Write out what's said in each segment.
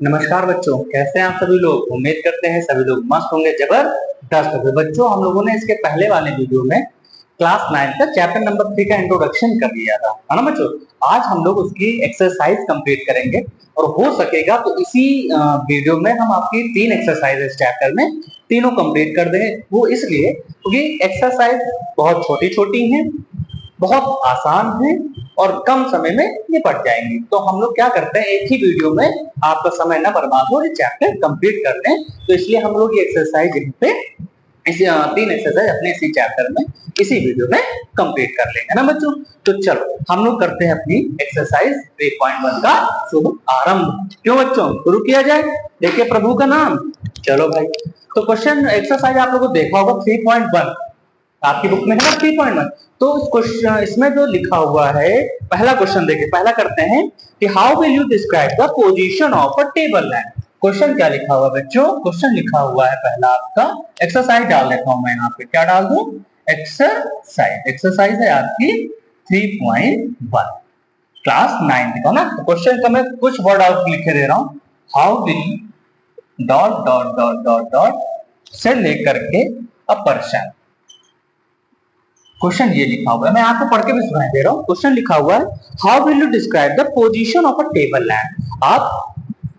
नमस्कार बच्चों, कैसे हैं आप सभी लोग। उम्मीद करते हैं सभी लोग मस्त होंगे, जबरदस्त होंगे। बच्चों, हम लोगों ने इसके पहले वाले वीडियो में क्लास 9 का चैप्टर नंबर 3 का इंट्रोडक्शन कर लिया था, है ना बच्चों। आज हम लोग उसकी एक्सरसाइज कंप्लीट करेंगे और हो सकेगा तो इसी वीडियो में हम आपकी 3 एक्सरसाइज चैप्टर में तीनों कंप्लीट कर देंगे। वो इसलिए क्योंकि एक्सरसाइज बहुत छोटी छोटी हैं, बहुत आसान है और कम समय में निपट जाएंगी। तो हम लोग क्या करते हैं, एक ही वीडियो में आपका समय ना बर्बाद हो, ये चैप्टर कंप्लीट कर लें। तो इसलिए हम लोग ये एक्सरसाइज यहाँ पे इसी 3 एक्सरसाइज अपने इसी चैप्टर में इसी वीडियो में कंप्लीट कर लेंगे ना बच्चों। तो चलो हम लोग करते हैं अपनी एक्सरसाइज 3.1 का शुभ आरंभ। क्यों बच्चों, शुरू किया जाए, देखिए प्रभु का नाम। चलो भाई, तो क्वेश्चन एक्सरसाइज आप लोगों को देखा होगा 3.1 आपकी बुक में है ना 3.1। तो इस क्वेश्चन इसमें जो लिखा हुआ है, पहला क्वेश्चन देखिए, पहला करते हैं कि how will you describe the position of a table lamp. Question क्या लिखा हुआ है बच्चों, क्वेश्चन लिखा हुआ है पहला आपका एक्सरसाइज डाल देता हूं मैं यहाँ पे, क्या डाल दूं, एक्सरसाइज। एक्सरसाइज है आपकी 3.1 क्लास 9 का ना। तो क्वेश्चन का मैं कुछ वर्ड आउट लिखे दे रहा हूं, how will dot dot dot dot dot से लेकर के अ पर्सन। क्वेश्चन ये लिखा हुआ है, मैं आपको पढ़ के भी सुनाई दे रहा हूँ। क्वेश्चन लिखा हुआ है, how will you describe the position of a table lamp. आप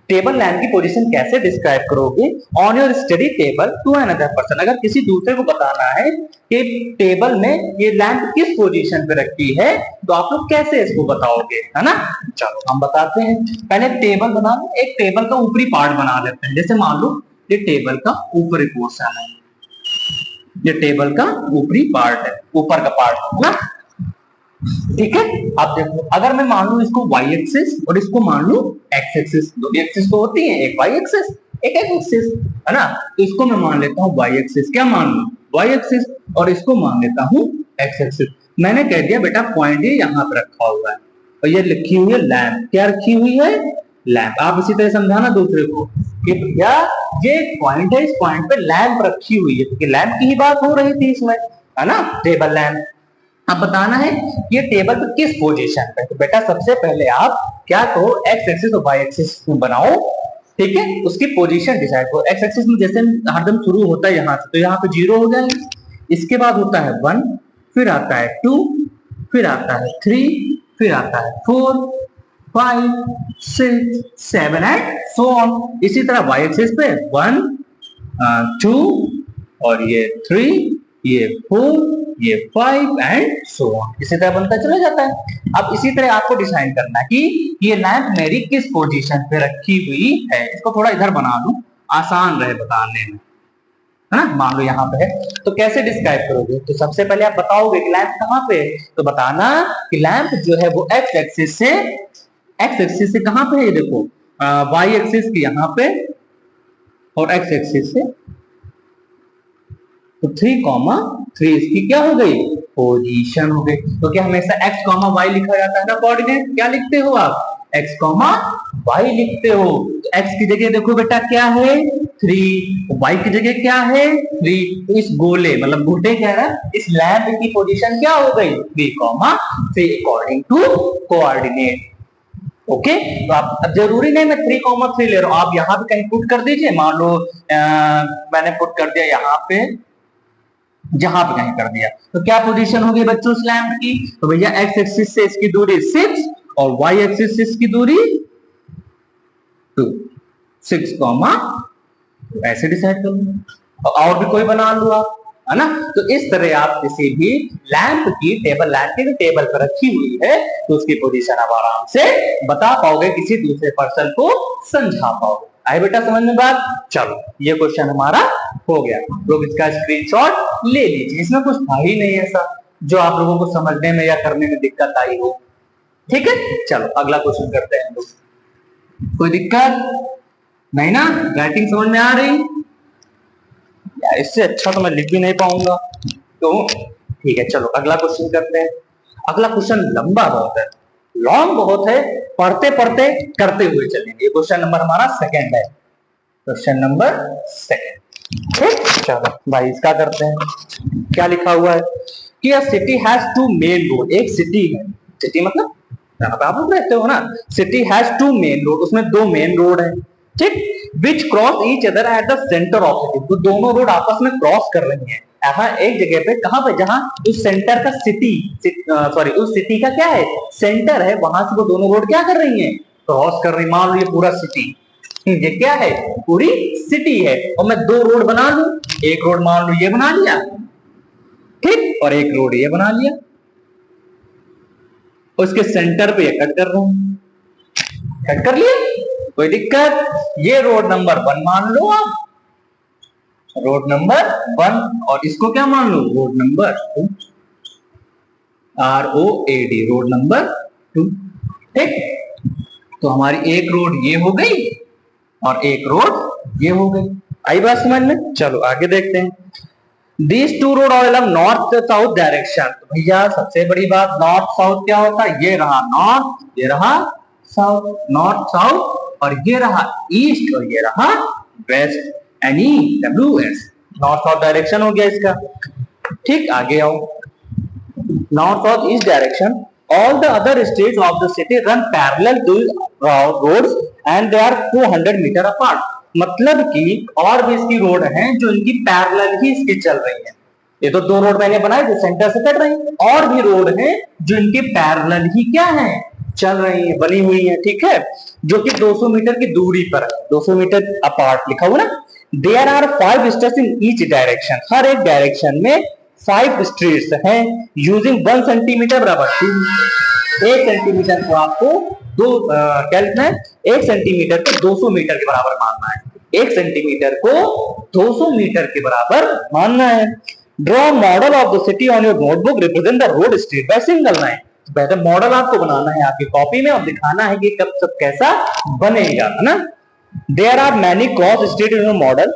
टेबल लैंप की पोजीशन कैसे डिस्क्राइब करोगे on your study table to another person. अगर किसी दूसरे को बताना है कि टेबल में ये लैंप किस पोजीशन पे रखी है, तो आप लोग कैसे इसको बताओगे, है ना। चलो हम बताते हैं। पहले टेबल बना लो, एक टेबल का ऊपरी पार्ट बना लेते हैं। जैसे मान लो ये टेबल का ऊपरी पोर्शन है, ये टेबल का ऊपरी पार्ट है, ऊपर का पार्ट है ना, ठीक है। आप देखो, अगर मैं मान लू इसको y एक्सिस और इसको मान लू x एक्सिस, दो एक्सिस तो होती है, एक y एक्सिस एक x एक्सिस, है ना। तो इसको मैं मान लेता हूँ y एक्सिस, क्या मान लू, y एक्सिस, और इसको मान लेता हूँ x एक्सिस। मैंने कह दिया बेटा पॉइंट ये यहाँ पे रखा हुआ है और ये लिखी हुई है लैंप, क्या रखी हुई है, लैंप। आप इसी तरह समझाना दूसरे को कि भैया ये पॉइंट है, इस पॉइंट पे लैंप रखी हुई है, क्योंकि लैंप की ही बात हो रही थी इसमें, है ना, टेबल लैंप। अब बताना है ये टेबल पे किस पोजीशन पे। तो बेटा सबसे पहले आप क्या करो, एक्स एक्सिस और वाई एक्सिस बनाओ, ठीक है, उसकी पोजीशन डिसाइड करो। एक्स एक्सिस में जैसे हरदम शुरू होता है यहाँ से, तो यहाँ पे 0 हो जाएगा, इसके बाद होता है 1, फिर आता है 2, फिर आता है 3, फिर आता है 4, 5, 6, 7 एंड सो ऑन। इसी तरह वाई एक्सिस पे 1, 2 और ये 3, ये 4, ये 5 एंड सो ऑन, इसी तरह बनता चला जाता है। अब इसी तरह आपको डिसाइड करना है कि ये लैंप मेरी किस पोजीशन पे रखी हुई है। इसको थोड़ा इधर बना लूं, आसान रहे बताने में, है ना। मान लो यहाँ पे है, तो कैसे डिस्क्राइब करोगे, तो सबसे पहले आप बताओगे कि लैंप कहाँ पे है। तो बताना कि लैंप जो है वो एक्स एक्सिस से कहाँ पे है, ये देखो वाई एक्सिस की यहाँ पे, और एक्स एक्सिस से तो 3,3 इसकी क्या हो गई, पोजीशन हो गई। तो क्या हमेशा x, y लिखा जाता है ना, कोऑर्डिनेट क्या लिखते हो आप, x, y लिखते हो। तो x की जगह देखो बेटा क्या है 3, y की जगह क्या है 3। तो इस गोले मतलब गोटे क्या है, इस लैंप की पोजीशन क्या हो गई 3,3 अकॉर्डिंग टू कोऑर्डिनेट। ओके, तो आप अब जरूरी नहीं मैं 3,3 ले रहा हूं, आप यहाँ पे कहीं पुट कर दीजिए। मान लो मैंने पुट कर दिया यहाँ पे, जहां पे कहीं कर दिया, तो क्या पोजीशन होगी बच्चों उस लैंप की, तो भैया एक्स एक्सिस से इसकी दूरी 6 और वाई एक्सिस से इसकी दूरी 2, 6, ऐसे डिसाइड कर लो, और भी कोई बना लो आप, है ना। तो इस तरह आप किसी भी लैंप की लैंप की टेबल पर रखी हुई है तो उसकी पोजीशन आप आराम से बता पाओगे, किसी दूसरे पर्सन को समझा पाओगे। आए बेटा समझ में बात। चलो ये क्वेश्चन हमारा हो गया, लोग इसका स्क्रीनशॉट ले लीजिए। इसमें कुछ था ही नहीं ऐसा जो आप लोगों को समझने में या करने में दिक्कत आई हो, ठीक है। चलो अगला क्वेश्चन करते हैं लोग, कोई दिक्कत नहीं ना, राइटिंग समझ में आ रही यार, इससे अच्छा तो मैं लिख भी नहीं पाऊंगा, तो ठीक है। चलो अगला क्वेश्चन करते हैं। अगला क्वेश्चन लंबा बहुत है, लॉन्ग बहुत है, पढ़ते पढ़ते करते हुए चलेंगे। क्वेश्चन नंबर हमारा सेकंड है, क्वेश्चन नंबर सेकंड, ठीक। चलो भाई इसका करते हैं। क्या लिखा हुआ है कि अ सिटी हैज 2 मेन रोड। एक सिटी है, सिटी मतलब जहां पे आप लोग रहते हो ना, सिटी हैज 2 मेन रोड, उसमें 2 मेन रोड है। ठीक, विच cross each other at the centre of city, तो दोनों रोड आपस में क्रॉस कर रही हैं यहाँ एक जगह पे, कहां पे, जहां उस सेंटर का उस सिटी का क्या है, सेंटर है, वहां से वो दोनों रोड क्या कर रही हैं, क्रॉस कर रही। मान लो ये पूरा सिटी, ये क्या है, पूरी सिटी है, और मैं दो रोड बना लूं, एक रोड मान लो ये बना लिया, ठीक, और एक रोड ये बना लिया, उसके सेंटर पे कट कर रहा हूं, कट कर लिया, कोई दिक्कत। ये रोड नंबर 1 मान लो आप, रोड नंबर 1, और इसको क्या मान लो, road number 2, ROAD, road number 2, ठीक। तो हमारी एक रोड ये हो गई और एक रोड ये हो गई। आई बात समझ में? चलो आगे देखते हैं। These two road are along north south direction, तो भैया सबसे बड़ी बात, नॉर्थ साउथ क्या होता है, ये रहा नॉर्थ, ये रहा साउथ, नॉर्थ साउथ, और ये रहा ईस्ट, और ये रहा west, NEWS, north south direction हो गया इसका, ठीक। आगे आओ, north south east direction, all the other streets of the city run parallel to roads and they are 200 meter apart, मतलब कि और भी इसकी रोड हैं जो इनकी पैरेलल ही इसकी चल रही है। ये तो दो रोड मैंने बनाए जो सेंटर से कट रही हैं, और भी रोड हैं जो इनके पैरेलल ही क्या है, चल रही है, बनी हुई है, ठीक है, जो कि 200 मीटर की दूरी पर है, 200 मीटर अपार्ट लिखा हुआ ना। There are 5 streets in each direction, हर एक डायरेक्शन में 5 स्ट्रीट्स हैं, यूजिंग 1 सेंटीमीटर बराबर 2, 1 सेंटीमीटर को आपको क्या लिखना है, 1 सेंटीमीटर को 200 मीटर के बराबर मानना है, 1 सेंटीमीटर को 200 मीटर के बराबर मानना है। Draw model of the city on your notebook, represent the road street by single line, बेहतर मॉडल आपको बनाना है आपकी कॉपी में और दिखाना है कि कब सब कैसा बनेगा, है ना। There are many cross street in your model,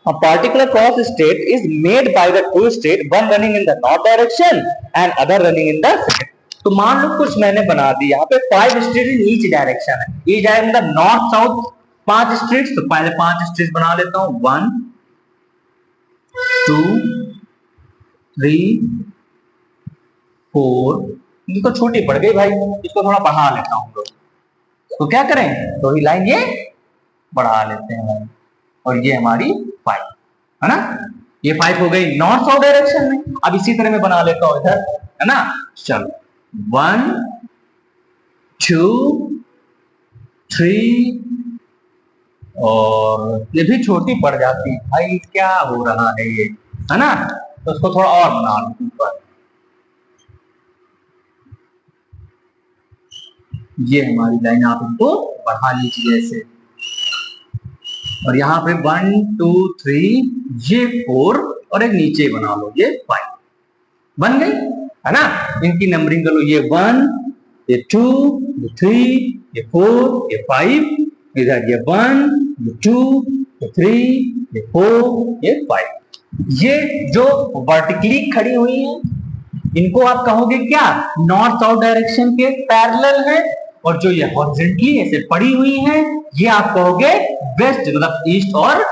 a particular cross street is made by the two street, one running in the north direction and other running in the second। तो मान लो कुछ मैंने बना दी, यहाँ पे 5 स्ट्रीट इन ईच डायरेक्शन है, each direction मतलब north south 5 streets, तो पहले 5 स्ट्रीट्स बना लेता हूं, 1 2 3 4, ये तो छोटी पड़ गई भाई, इसको थोड़ा बढ़ा लेता हूं लोग, तो क्या करें, तो ही लाइन ये बढ़ा लेते हैं भाई, और ये हमारी 5 है ना, ये 5 हो गई नॉर्थ साउथ डायरेक्शन में। अब इसी तरह मैं बना लेता हूं इधर, है ना, चलो 1 2 3, और ये भी छोटी पड़ जाती है भाई, क्या हो रहा है ये, है ना, तो उसको थोड़ा और बना लो ऊपर, ये हमारी लाइन आप इनको बढ़ा लीजिए ऐसे, और यहाँ पे 1 2 3, ये 4, और एक नीचे बना लो, ये 5 बन गई, है ना। इनकी नंबरिंग कर लो, ये 1, ये 2, ये 3, ये 4, ये 5, इधर ये 1, ये 2, ये 3, ये 4, ये 5। ये जो वर्टिकली खड़ी हुई है इनको आप कहोगे क्या, नॉर्थ साउथ डायरेक्शन के पैरेलल है, और जो ये हॉरिजॉन्टली ऐसे पड़ी हुई है ये आप कहोगे वेस्ट, मतलब ईस्ट और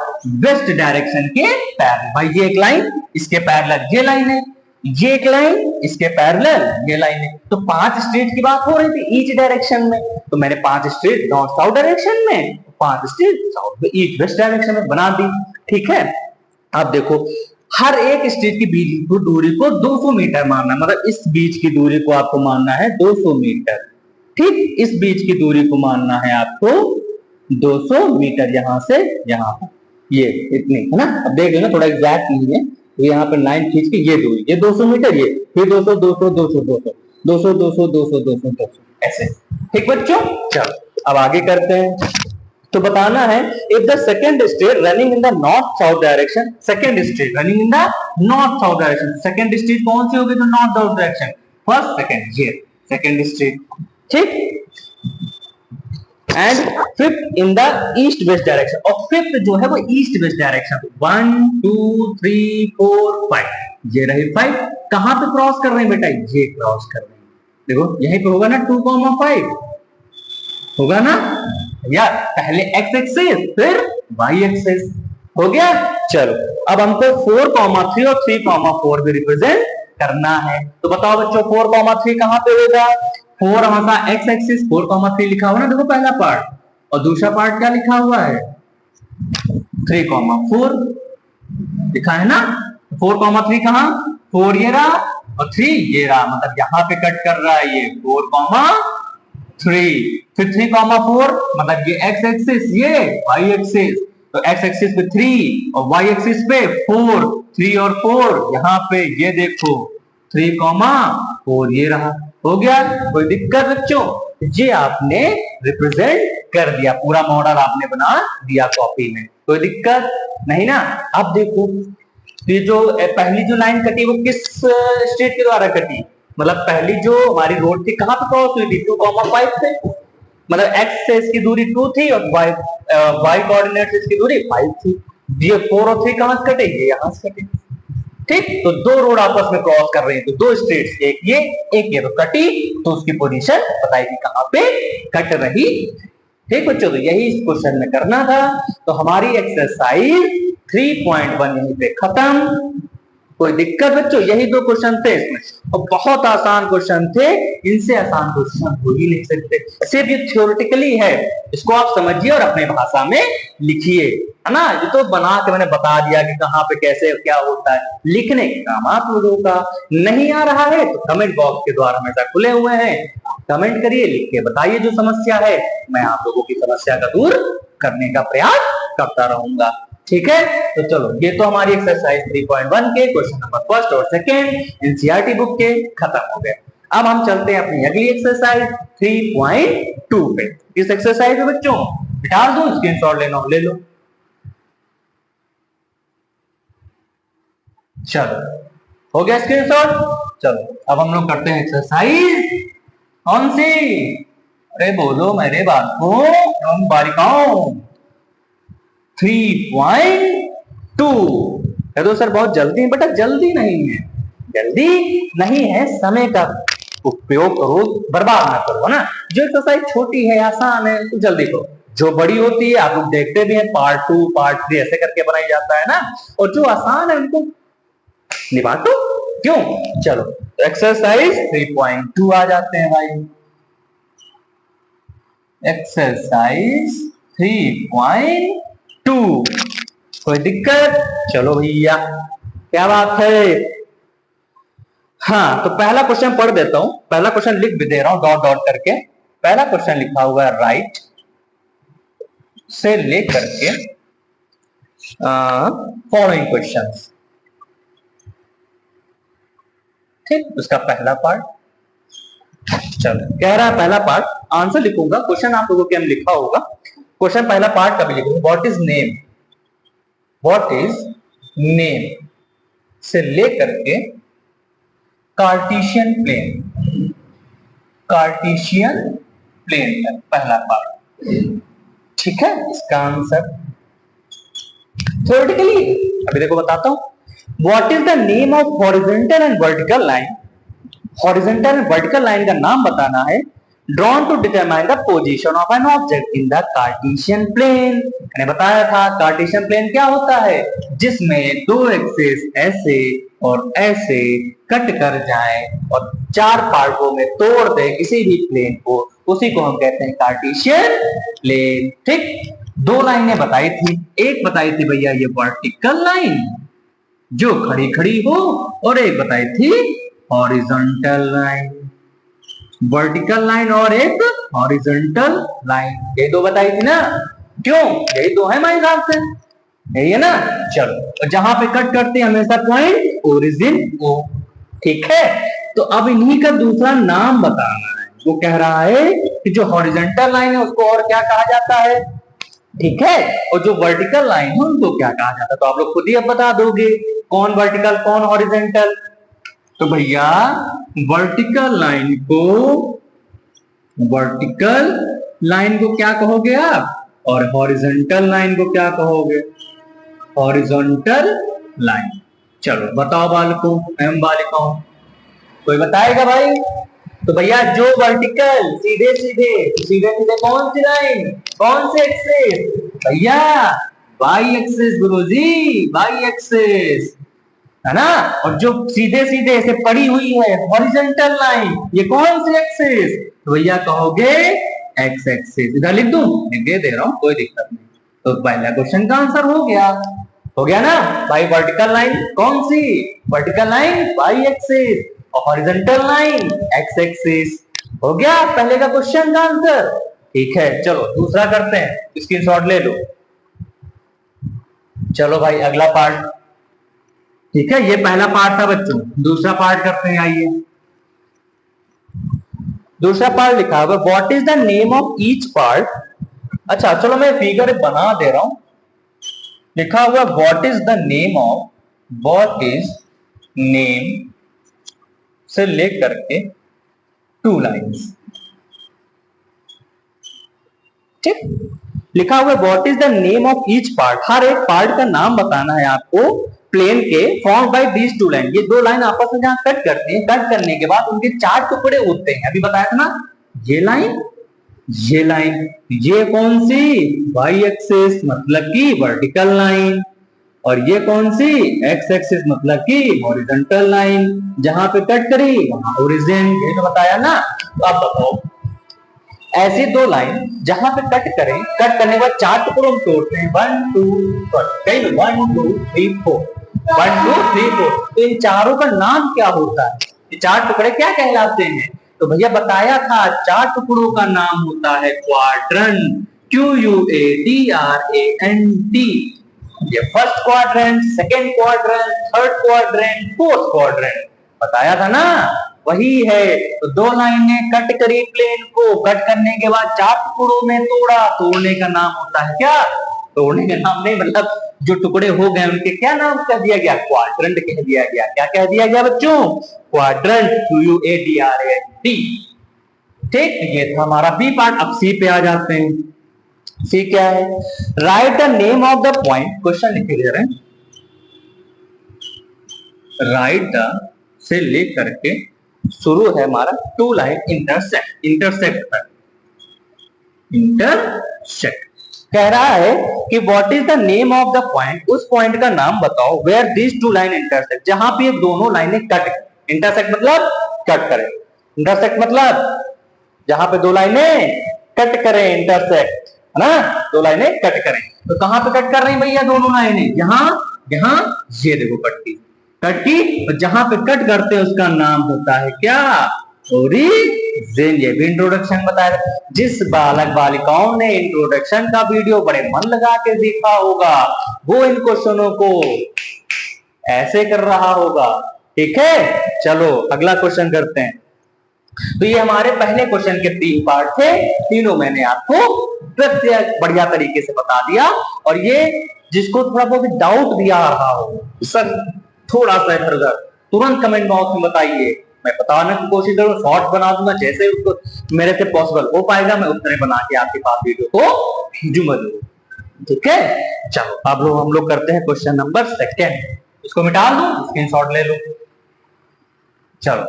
वेस्ट डायरेक्शन के पैरेलल। भाई ये एक लाइन इसके पैरेलल ये लाइन है, ये एक लाइन इसके पैरेलल ये लाइन है, तो 5 स्ट्रीट की बात हो रही थी ईच डायरेक्शन में, तो मैंने 5 स्ट्रीट नॉर्थ साउथ डायरेक्शन में, 5 street south east west direction में बना दी, ठीक है। आप देखो हर एक स्ट्रीट की बीच की दूरी को 200 मीटर मानना, मतलब इस बीच की दूरी को आपको मानना है 200 मीटर, ठीक, इस बीच की दूरी को मानना है आपको 200 मीटर, यहां से यहां पर ये इतनी, है ना। अब देख लेना थोड़ा एग्जैक्ट नहीं है, तो यहाँ पर लाइन खींच के ये दूरी, ये 200 मीटर, ये फिर 200 200 200 200 200 200 200 200 200 ऐसे, ठीक बच्चों। चलो अब आगे करते हैं, तो बताना है if the second street running in the north south direction, second street running in the north south direction, second street कौन सी होगी, तो north south direction, first second, ये सेकंड स्ट्रीट, ठीक, and fifth in the east west direction, और fifth जो है वो east west direction, 1 2 3 4 5, ये रही 5, कहां पे क्रॉस कर रहे हैं बेटा, ये क्रॉस कर रहे हैं, देखो यहीं पे होगा ना 2,5 होगा ना यार, पहले x एक्सिस फिर y एक्सिस, हो गया। चलो अब हमको 4,3 और 3,4 भी रिप्रेजेंट करना है, तो बताओ बच्चों 4,3 कहां पे होगा, 4 हमारा x एक्सिस 4,3 लिखा हुआ ना, देखो पहला पार्ट, और दूसरा पार्ट क्या लिखा हुआ है 3,4 लिखा है ना। 4,3 कहां 4 ये रहा और 3 ये रहा, मतलब यहां पे कट कर रहा है ये 4,3। फिर 3,4 मतलब ये x एक्सिस ये y एक्सिस, तो x एक्सिस पे 3 और y एक्सिस पे 4, 3 और 4 यहाँ पे ये देखो 3,4 ये रहा। हो गया, कोई दिक्कत बच्चों? ये आपने रिप्रेजेंट कर दिया, पूरा मॉडल आपने बना दिया कॉपी में, कोई दिक्कत नहीं ना। अब देखो ये जो पहली जो लाइन कटी वो किस स्टेट के द्वारा कटी, मतलब पहली जो हमारी रोड थी कहां पे क्रॉस हुई थी 2,5 पे, मतलब x से इसकी दूरी 2 थी और y कोऑर्डिनेट से इसकी दूरी 5 थी। ये 4 और 3 कहां से कटे, ये यहां से कटे। ठीक, तो दो रोड आपस में क्रॉस कर रहे हैं, तो दो स्टेट्स एक ये तो कटी, तो उसकी पोजीशन बताएगी कहां पे कट रही। ठीक बच्चों, तो यही इस क्वेश्चन में करना था। तो हमारी एक्सरसाइज 3.1 यहीं पे खत्म। कोई दिक्कत बच्चों? यही दो क्वेश्चन थे इसमें और बहुत आसान क्वेश्चन थे, इनसे आसान क्वेश्चन हो ही नहीं सकते। सिर्फ ये थ्योरेटिकली है, इसको आप समझिए और अपने भाषा में लिखिए, है ना। ये तो बना के मैंने बता दिया कि कहाँ पे कैसे क्या होता है, लिखने के काम आप लोगों का। नहीं आ रहा है तो कमेंट बॉक्स के द्वार हमेशा खुले हुए हैं, कमेंट करिए, लिख के बताइए जो समस्या है, मैं आप लोगों की समस्या का दूर करने का प्रयास करता रहूंगा। ठीक है, तो चलो ये तो हमारी एक्सरसाइज 3.1 के क्वेश्चन नंबर फर्स्ट और सेकेंड एनसीईआरटी बुक के खत्म हो गए। अब हम चलते हैं अपनी अगली एक्सरसाइज 3.2 पे। इस एक्सरसाइज में बच्चों डाल दो, स्क्रीनशॉट लेना ले लो। चलो हो गया स्क्रीनशॉट। चलो अब हम लोग करते हैं एक्सरसाइज कौन सी, अरे बोलो मेरे बात को हम बालिकाओं 3.2। तो सर बहुत जल्दी है, बेटा जल्दी नहीं है, जल्दी नहीं है, समय का उपयोग करो, बर्बाद ना करो, ना। जो एक्सरसाइज छोटी है आसान है तो जल्दी करो, जो बड़ी होती है आप लोग देखते भी हैं पार्ट 2 पार्ट 3 ऐसे करके बनाई जाता है ना, और जो आसान है उनको निभाटो क्यों। चलो एक्सरसाइज 3.2 आ जाते हैं भाई। एक्सरसाइज 3.2, कोई दिक्कत? चलो भैया क्या बात है। हाँ तो पहला क्वेश्चन पढ़ देता हूं, पहला क्वेश्चन लिख भी दे रहा हूं डॉट डॉट करके। पहला क्वेश्चन लिखा हुआ है राइट से लेकर के फॉलोइंग क्वेश्चंस। ठीक, उसका पहला पार्ट, चलो कह रहा है पहला पार्ट, आंसर लिखूंगा, क्वेश्चन आप लोगों के हम लिखा होगा। क्वेश्चन पहला पार्ट कभी लिखूंगा, what is name, what is name से लेकर के कार्टेशियन प्लेन, कार्टेशियन प्लेन है पहला पार्ट। ठीक है, इसका आंसर थ्योरेटिकली अभी देखो बताता हूं। What is the name of horizontal and vertical line, horizontal and vertical line का नाम बताना है, drawn to determine the position of an object in the Cartesian plane. मैंने बताया था कार्टेशियन प्लेन क्या होता है, जिसमें दो एक्सिस ऐसे और ऐसे कट कर जाए और चार पार्टों में तोड़ दे किसी भी प्लेन को, उसी को हम कहते हैं कार्टेशियन प्लेन। ठीक, दो लाइनें बताई थी, एक बताई थी भैया ये वर्टिकल लाइन जो खड़ी खड़ी हो, और एक बताई थी हॉरिजॉन्टल लाइन, वर्टिकल लाइन और एक हॉरिजॉन्टल लाइन, ये दो बताई थी ना। क्यों, यही दो है हमारे हिसाब से, यही है ना। चलो जहां पे कट करते हैं हमेशा पॉइंट ओरिजिन ओ। ठीक है, तो अब इन्हीं का दूसरा नाम बताना है। वो कह रहा है कि जो हॉरिजॉन्टल लाइन है उसको और क्या कहा जाता है, ठीक है, और जो वर्टिकल लाइन है उनको क्या कहा जाता है, तो आप लोग खुद ही अब बता दोगे कौन वर्टिकल कौन हॉरिजॉन्टल। तो भैया वर्टिकल लाइन को क्या कहोगे आप, और हॉरिजॉन्टल लाइन को क्या कहोगे, हॉरिजॉन्टल लाइन। चलो बताओ बालकों एवं बालिकाओं, कोई बताएगा भाई। तो भैया जो वर्टिकल सीधे सीधे कौन सी लाइन, कौन से एक्सिस, भैया वाई एक्सिस गुरुजी, वाई एक्सिस है ना। और जो सीधे सीधे ऐसे पड़ी हुई है हॉरिजॉन्टल लाइन, ये कौन सी एक्सिस, तो भैया कहोगे एक्स एक्सिस, इधर लिख दूं, दे रहा हूं, कोई दिक्कत नहीं। तो पहला क्वेश्चन का आंसर हो गया ना भाई। वर्टिकल लाइन कौन सी, वर्टिकल लाइन वाई एक्सिस और हॉरिजॉन्टल लाइन एक्स एक्सिस। हो गया पहले का क्वेश्चन का आंसर। ठीक है, चलो दूसरा करते हैं, स्क्रीनशॉट ले लो। चलो भाई अगला पार्ट। ठीक है, ये पहला पार्ट था बच्चों, दूसरा पार्ट करते हैं। आइए, दूसरा पार्ट लिखा हुआ what is the name of each part. अच्छा चलो मैं फिगर बना दे रहा हूं। लिखा हुआ what is the name of, what is name से लेकर के 2 लाइन्स। ठीक, लिखा हुआ what is the name of each part, हर एक पार्ट का नाम बताना है आपको प्लेन के फॉर्म बाय दीज 2 लाइन। ये 2 लाइन आपस में जहां कट करती हैं, कट करने के बाद उनके 4 टुकड़े होते हैं। अभी बताया था ना, ये लाइन, ये लाइन, ये कौन सी, वाई एक्सिस मतलब की वर्टिकल लाइन, और ये कौन सी, एक्स एक्सिस मतलब की हॉरिजॉन्टल लाइन। जहां पे कट करी वहां ओरिजिन, ये तो बताया ना। तो अब बताओ, ऐसी 2 लाइन जहां पे कट करें, कट करने के बाद 4 टुकड़ों में तोड़ते हैं, 1 2 कहीं 1 2 3 4, 1 2 3 4। तो इन चारों का नाम क्या होता है, ये 4 टुकड़े क्या कहलाते हैं। तो भैया बताया था 4 टुकड़ों का नाम होता है क्वाड्रेंट, QUADRANT। ये first quadrant, second quadrant, third quadrant, fourth quadrant, बताया था ना, वही है। तो 2 लाइनें कट करी प्लेन को, कट करने के बाद 4 टुकड़ों में तोड़ा, तोड़ने का नाम होता है क्या, तोड़ने का नाम नहीं, मतलब जो टुकड़े हो गए उनके क्या नाम कह दिया गया, क्वाड्रेंट कह दिया गया। क्या कह दिया गया बच्चों, क्वाड्रेंट, QUADRANT। ठीक, ये था हमारा बी पार्ट। अब सी पे आ जाते हैं। सी क्या है, right the name of the point, question लिखे दे रहे हैं, राइट द से लेकर के शुरू है हमारा 2 लाइन इंटरसेक्ट, इंटरसेक्ट तक, इंटरसेक्ट। कह रहा है कि what is the name of the point, उस पॉइंट का नाम बताओ वेयर दिस 2 लाइन इंटरसेक्ट, जहां पे ये दोनों लाइनें कट, इंटरसेक्ट मतलब कट करें, इंटरसेक्ट मतलब जहां पे 2 लाइनें कट करें, इंटरसेक्ट है ना, 2 लाइनें कट करें। तो कहां पे कट कर रही भैया दोनों लाइनें, यहां, यहां, ये देखो कट की, कट की, और जहां पे कट करते हैं उसका नाम होता है क्या, ओरिजिन। ये भी इंट्रोडक्शन बताया। जिस बालक बालिकाओं ने इंट्रोडक्शन का वीडियो बड़े मन लगा के देखा होगा, वो इन क्वेश्चनों को ऐसे कर रहा होगा। ठीक है, चलो अगला क्वेश्चन करते हैं। तो ये हमारे पहले क्वेश्चन के 3 पार्ट थे, तीनों मैंने आपको प्रत्येक बढ़िया तरीके से बता दिया। और ये जिसको थोड़ा बहुत डाउट भी आ रहा हो, सर थोड़ा सा इधर उधर, तुरंत कमेंट बॉक्स में बताइए, मैं बताने की कोशिश करूंगा, शॉर्ट बना दूंगा, जैसे उसको मेरे से पॉसिबल हो पाएगा मैं उस तरह बना के आपके पास वीडियो को भेजूंगा। ठीक है, चलो अब हम लोग करते हैं क्वेश्चन नंबर 2। इसको मिटा दूं, स्क्रीनशॉट ले लो। चलो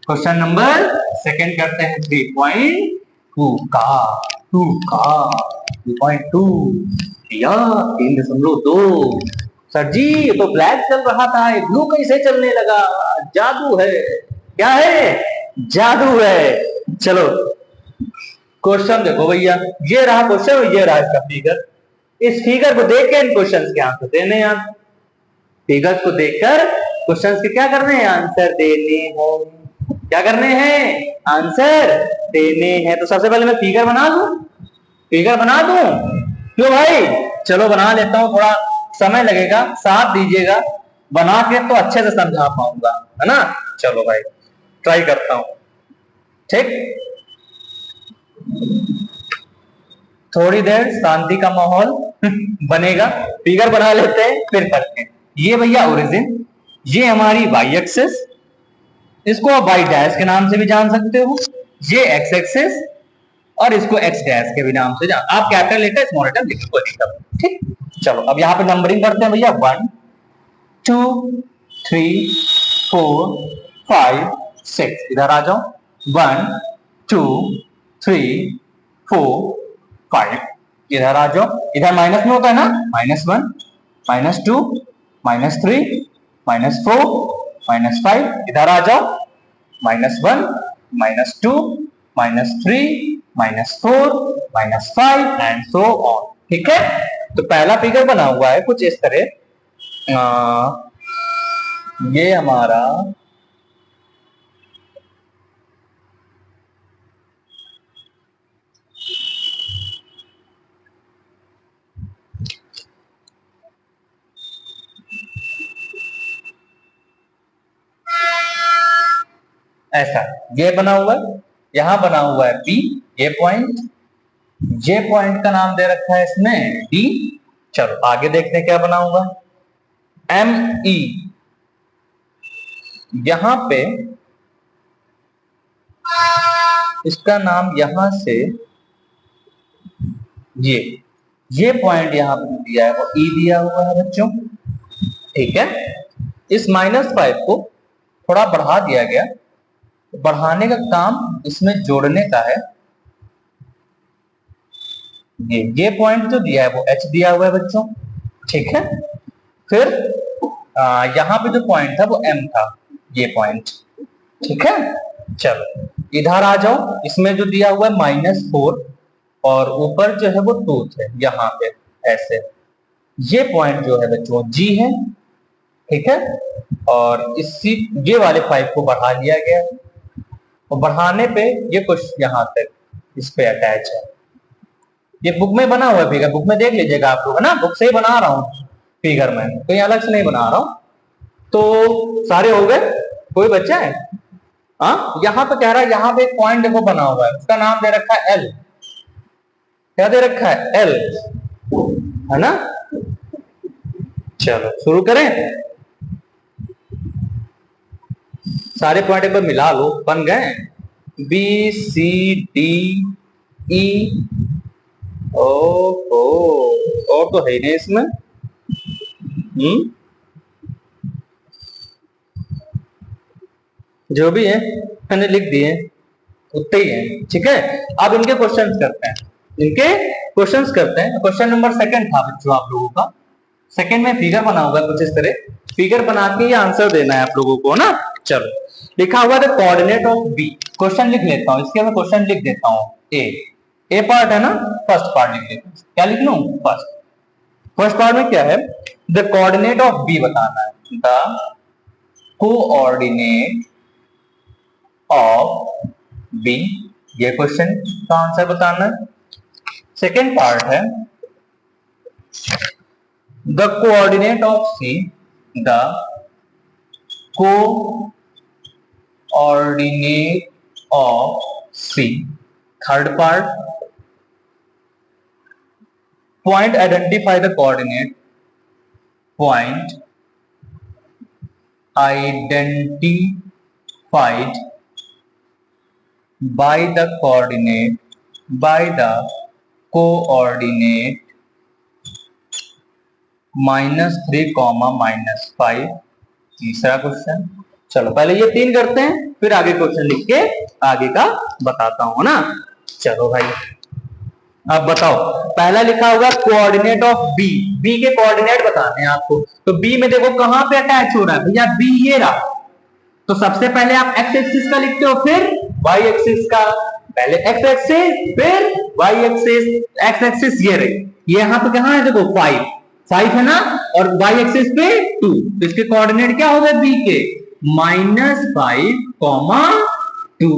क्वेश्चन नंबर 2 करते हैं 3.2 का, 2.2 या 3.2। सर जी ये तो ब्लैक चल रहा था, ब्लू कैसे चलने लगा, जादू है, क्या है, जादू है। चलो क्वेश्चन देखो भैया, ये रहा क्वेश्चन, ये रहा इसका फिगर। इस फिगर को देख के इन क्वेश्चन के आंसर देने हैं। फिगर को देखकर क्वेश्चन के क्या करने हैं, आंसर देने हैं। क्या करने हैं, आंसर देने हैं। तो सबसे पहले मैं फिगर बना दूं, फिगर बना दूं, क्यों भाई, चलो बना लेता हूं, थोड़ा समय लगेगा, साथ दीजिएगा, बना के तो अच्छे से समझा पाऊंगा, है ना। चलो भाई ट्राई करता हूं। ठीक, थोड़ी देर शांति का माहौल बनेगा, फिगर बना लेते हैं फिर करते हैं। ये भैया ओरिजिन, ये हमारी वाई एक्सिस, इसको आप वाई डैश के नाम से भी जान सकते हो, ये एक्स एक्सिस, और इसको एक्स डैश के भी नाम से जान, आप कैपिटल लेटर स्मॉल लेटर लिखो, कोई दिक्कत नहीं। ठीक, चलो अब यहाँ पे नंबरिंग करते हैं भैया, 1 2 3 4 5 6, इधर आ जाओ, 1 2 3 4 5, इधर आ जाओ, इधर माइनस में होता है ना, -1 -2 -3 -4 -5, इधर आ जाओ, -1 -2 -3, -4, -5 एंड सो ऑन। ठीक है, तो पहला फिगर बना हुआ है कुछ इस तरह। ये हमारा ऐसा ये बना हुआ है, यहां बना हुआ है बी, ये पॉइंट का नाम दे रखा है इसमें डी। चलो आगे देखते हैं क्या बना हुआ है। एम ई, यहां पे इसका नाम यहां से ये पॉइंट यहां पे दिया है वो ई दिया हुआ है बच्चों। ठीक है, इस -5 को थोड़ा बढ़ा दिया गया, बढ़ाने का काम इसमें जोड़ने का है। ये पॉइंट जो दिया है वो एच दिया हुआ है बच्चों। ठीक है, फिर यहाँ पे जो पॉइंट था वो एम था, ये पॉइंट। ठीक है, चलो इधर आ जाओ, इसमें जो दिया हुआ है -4 और ऊपर जो है वो 2 थे यहाँ पे ऐसे। ये पॉइंट जो है बच्चों जी है। ठीक है, और इसी ये वाले 5 को बढ़ा लिया गया और बढ़ाने पे ये कुछ यहाँ तक इस पे अटैच है। ये बुक में बना हुआ है फिगर, बुक में देख लीजिएगा आप लोग, है ना, बुक से ही बना रहा हूँ फिगर में, कहीं अलग से नहीं बना रहा हूँ। तो सारे हो गए, कोई बच्चा है? हाँ, यहाँ पे कह रहा है, यहाँ पे एक पॉइंट देखो बना हुआ है, उसका नाम दे रखा है एल। क्या दे रखा है? एल, है ना। चलो शुरू करें, सारे पॉइंट एक बार मिला लो, बन गए बी सी डी ई। ओहो, और तो है ही नहीं इसमें। जो भी है मैंने लिख दिए, उतने ही है। ठीक है, अब इनके क्वेश्चंस करते हैं, क्वेश्चन नंबर 2 था बच्चों आप लोगों का। सेकंड में फिगर बना हुआ है कुछ इस तरह, फिगर बना के ये आंसर देना है आप लोगों को ना। चलो, लिखा हुआ है कोऑर्डिनेट ऑफ बी। क्वेश्चन लिख लेता हूँ, इसके मैं क्वेश्चन लिख देता हूँ। ए पार्ट है ना, फर्स्ट पार्ट लिख लेता हूँ। क्या लिख लूं? फर्स्ट पार्ट में क्या है? द कोऑर्डिनेट ऑफ बी बताना है, द कोऑर्डिनेट ऑफ बी, ये क्वेश्चन का आंसर बताना है। सेकेंड पार्ट है the coordinate of C, the coordinate of C. Third part, point identify the coordinate, point identified by the coordinate, by the coordinate -3, -5। तीसरा question. चलो पहले ये 3 करते हैं, फिर आगे क्वेश्चन लिख के आगे का बताता हूं ना। चलो भाई, अब बताओ, पहला लिखा होगा कोऑर्डिनेट ऑफ बी, बी के कोऑर्डिनेट बताने हैं आपको। तो बी में देखो कहां पे अटैच हो रहा है भैया, बी ये रहा। तो सबसे पहले आप एक्स एक्सिस का लिखते हो, फिर वाई एक्सिस का। पहले एक्स एक्सिस फिर वाई एक्सिस, एक्स एक्सिस ये रही, ये यहां पे कहां है देखो 5 है ना, और वाई एक्सिस पे 2। तो इसके कोऑर्डिनेट क्या हो गए बी के? -5, 2।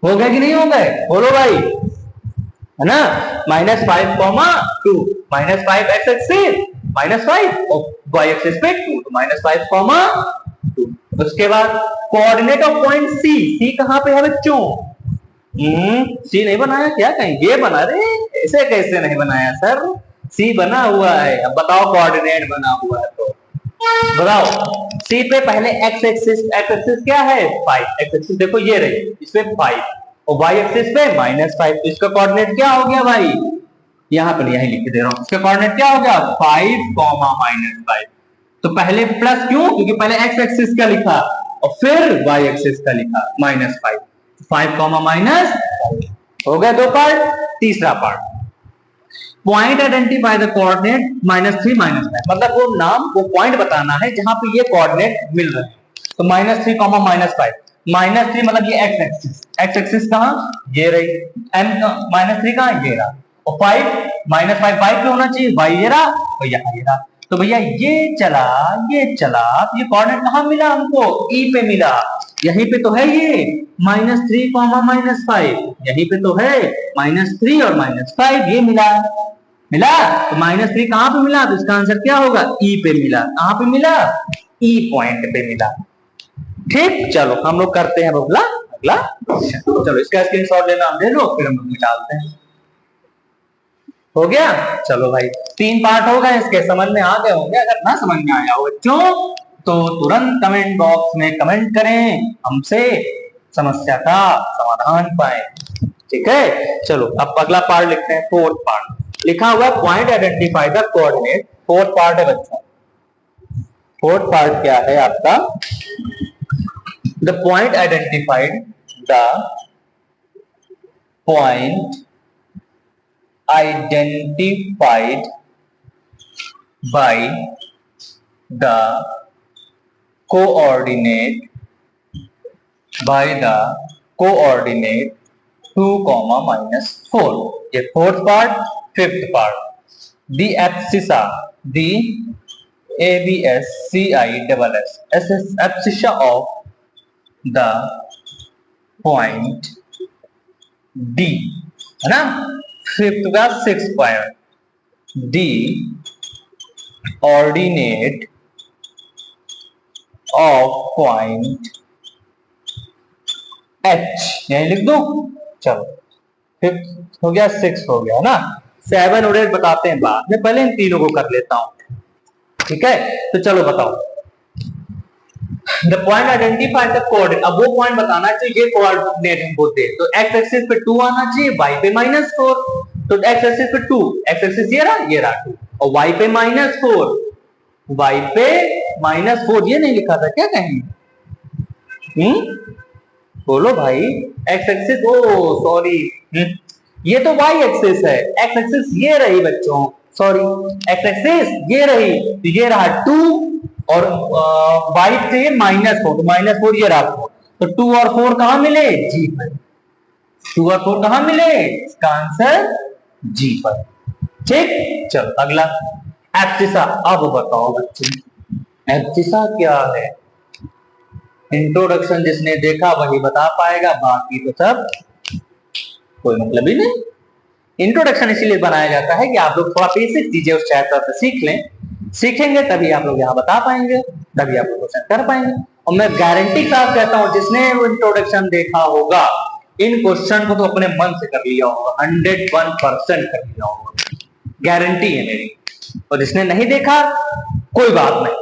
हो गए कि नहीं हो गए? बोलो भाई, है ना। -5, 2, -5 एक्स एक्सिस, -5 और वाई एक्सिस पे 2, तो -5, 2। उसके बाद कोऑर्डिनेट ऑफ पॉइंट सी, सी कहां पे है बच्चों? सी नहीं बनाया क्या कहीं? ये बना रहे, ऐसे कैसे नहीं बनाया सर? सी बना हुआ है। अब बताओ कोऑर्डिनेट बना हुआ है तो बताओ। सी पे पहले एक्स एक्सिस, एक्स एक्सिस क्या है 5, एक्स एक्सिस देखो ये रही, इस पे 5 और वाई एक्सिस पे -5। तो इसका कोऑर्डिनेट क्या हो गया भाई? यहाँ पे यही लिख दे रहा हूं, इसका कोऑर्डिनेट क्या हो गया? 5, -5। तो पहले प्लस क्यों? क्योंकि पहले एक्स एक्सिस का लिखा और फिर वाई एक्सिस का लिखा -5, 5, हो गया 2 पार्ट। तीसरा part, point identify the coordinate -3, -5, मतलब वो नाम, वो पॉइंट बताना है जहां पे ये कोऑर्डिनेट मिल रहे हैं। तो -3, -5, -3 मतलब ये एक्स एक्सिस, एक्स एक्सिस कहाँ, ये रही, m -3 कहाँ, ये रहा, और 5 -5 वाई पे होना चाहिए, वाई ये रहा और यहाँ ये रहा। तो भैया ये चला, तो ये कोऑर्डिनेट कहाँ मिला हमको, ई पे मिला, यहीं पे तो है ये -3, -5, यहीं पे तो है -3 और -5, ये मिला मिला। तो -3 कहाँ पे मिला, तो इसका आंसर क्या होगा, ई पे मिला। कहाँ पे मिला, ई पॉइंट पे मिला। ठीक, चलो हम लोग करते हैं अगला अगला क्वेश्चन। चलो इसका स्क्रीनशॉट लेना हम ले लो, फिर हम लोग निकालते हैं। हो गया, चलो भाई 3 पार्ट हो गए इसके, समझ में आ गए होंगे। अगर ना समझ में आया हो बच्चों तो तुरंत कमेंट बॉक्स में कमेंट करें, हमसे समस्या का समाधान पाए। ठीक है, चलो अब अगला पार्ट लिखते हैं, फोर्थ पार्ट। लिखा हुआ point identify the coordinate, fourth part है बच्चों। फोर्थ पार्ट क्या है आपका, the point identified, the point identified by the coordinate 2, -4। ये fourth part. Fifth part, the abscissa, the abscissa of the point D, है ना। फिफ्थ का 6 point, the ordinate of point H, यही लिख दो। चलो फिफ्थ हो गया, 6 हो गया ना, 7 और 8 बताते हैं बाद में, पहले इन तीनों को कर लेता हूं। ठीक है, तो चलो बताओ, the point identify the coordinate. अब वो पॉइंट बताना चाहिए, ये कोऑर्डिनेट हमको दे, तो एक्स एक्सिस पे 2 आना चाहिए, वाई पे -4, तो एक्स एक्सिस पे 2, एक्स एक्सिस ये रहा 2, और वाई पे -4, वाई पे -4, ये नहीं लिखा था क्या कहीं, बोलो भाई, एक्स एक्सिस, ओ सॉरी, ये तो वाई एक्सिस है, एक्स एक्सिस ये रही बच्चों, सॉरी, एक्स एक्सिस ये रही, तो ये रहा 2 और वाई से -4, तो -4 ये रहा 4, तो 2 और 4 कहां मिले, जी पर। 2 और 4 कहां मिले, इसका आंसर जी पर। ठीक, चलो अगला एब्सिसा। अब बताओ बच्चों, एब्सिसा क्या है। इंट्रोडक्शन जिसने देखा वही बता पाएगा, बाकी तो सब कोई मतलब ही नहीं। इंट्रोडक्शन इसीलिए बनाया जाता है कि आप लोग थोड़ा बेसिक चीजें उस चैप्टर से सीख लें, सीखेंगे तभी आप लोग यहाँ बता पाएंगे, तभी आप लोग क्वेश्चन कर पाएंगे। और मैं गारंटी के साथ कहता हूँ, जिसने वो इंट्रोडक्शन देखा होगा, इन क्वेश्चन को तो अपने मन से कर लिया होगा, 101% कर लिया होगा, गारंटी है मेरी। और जिसने नहीं देखा कोई बात नहीं,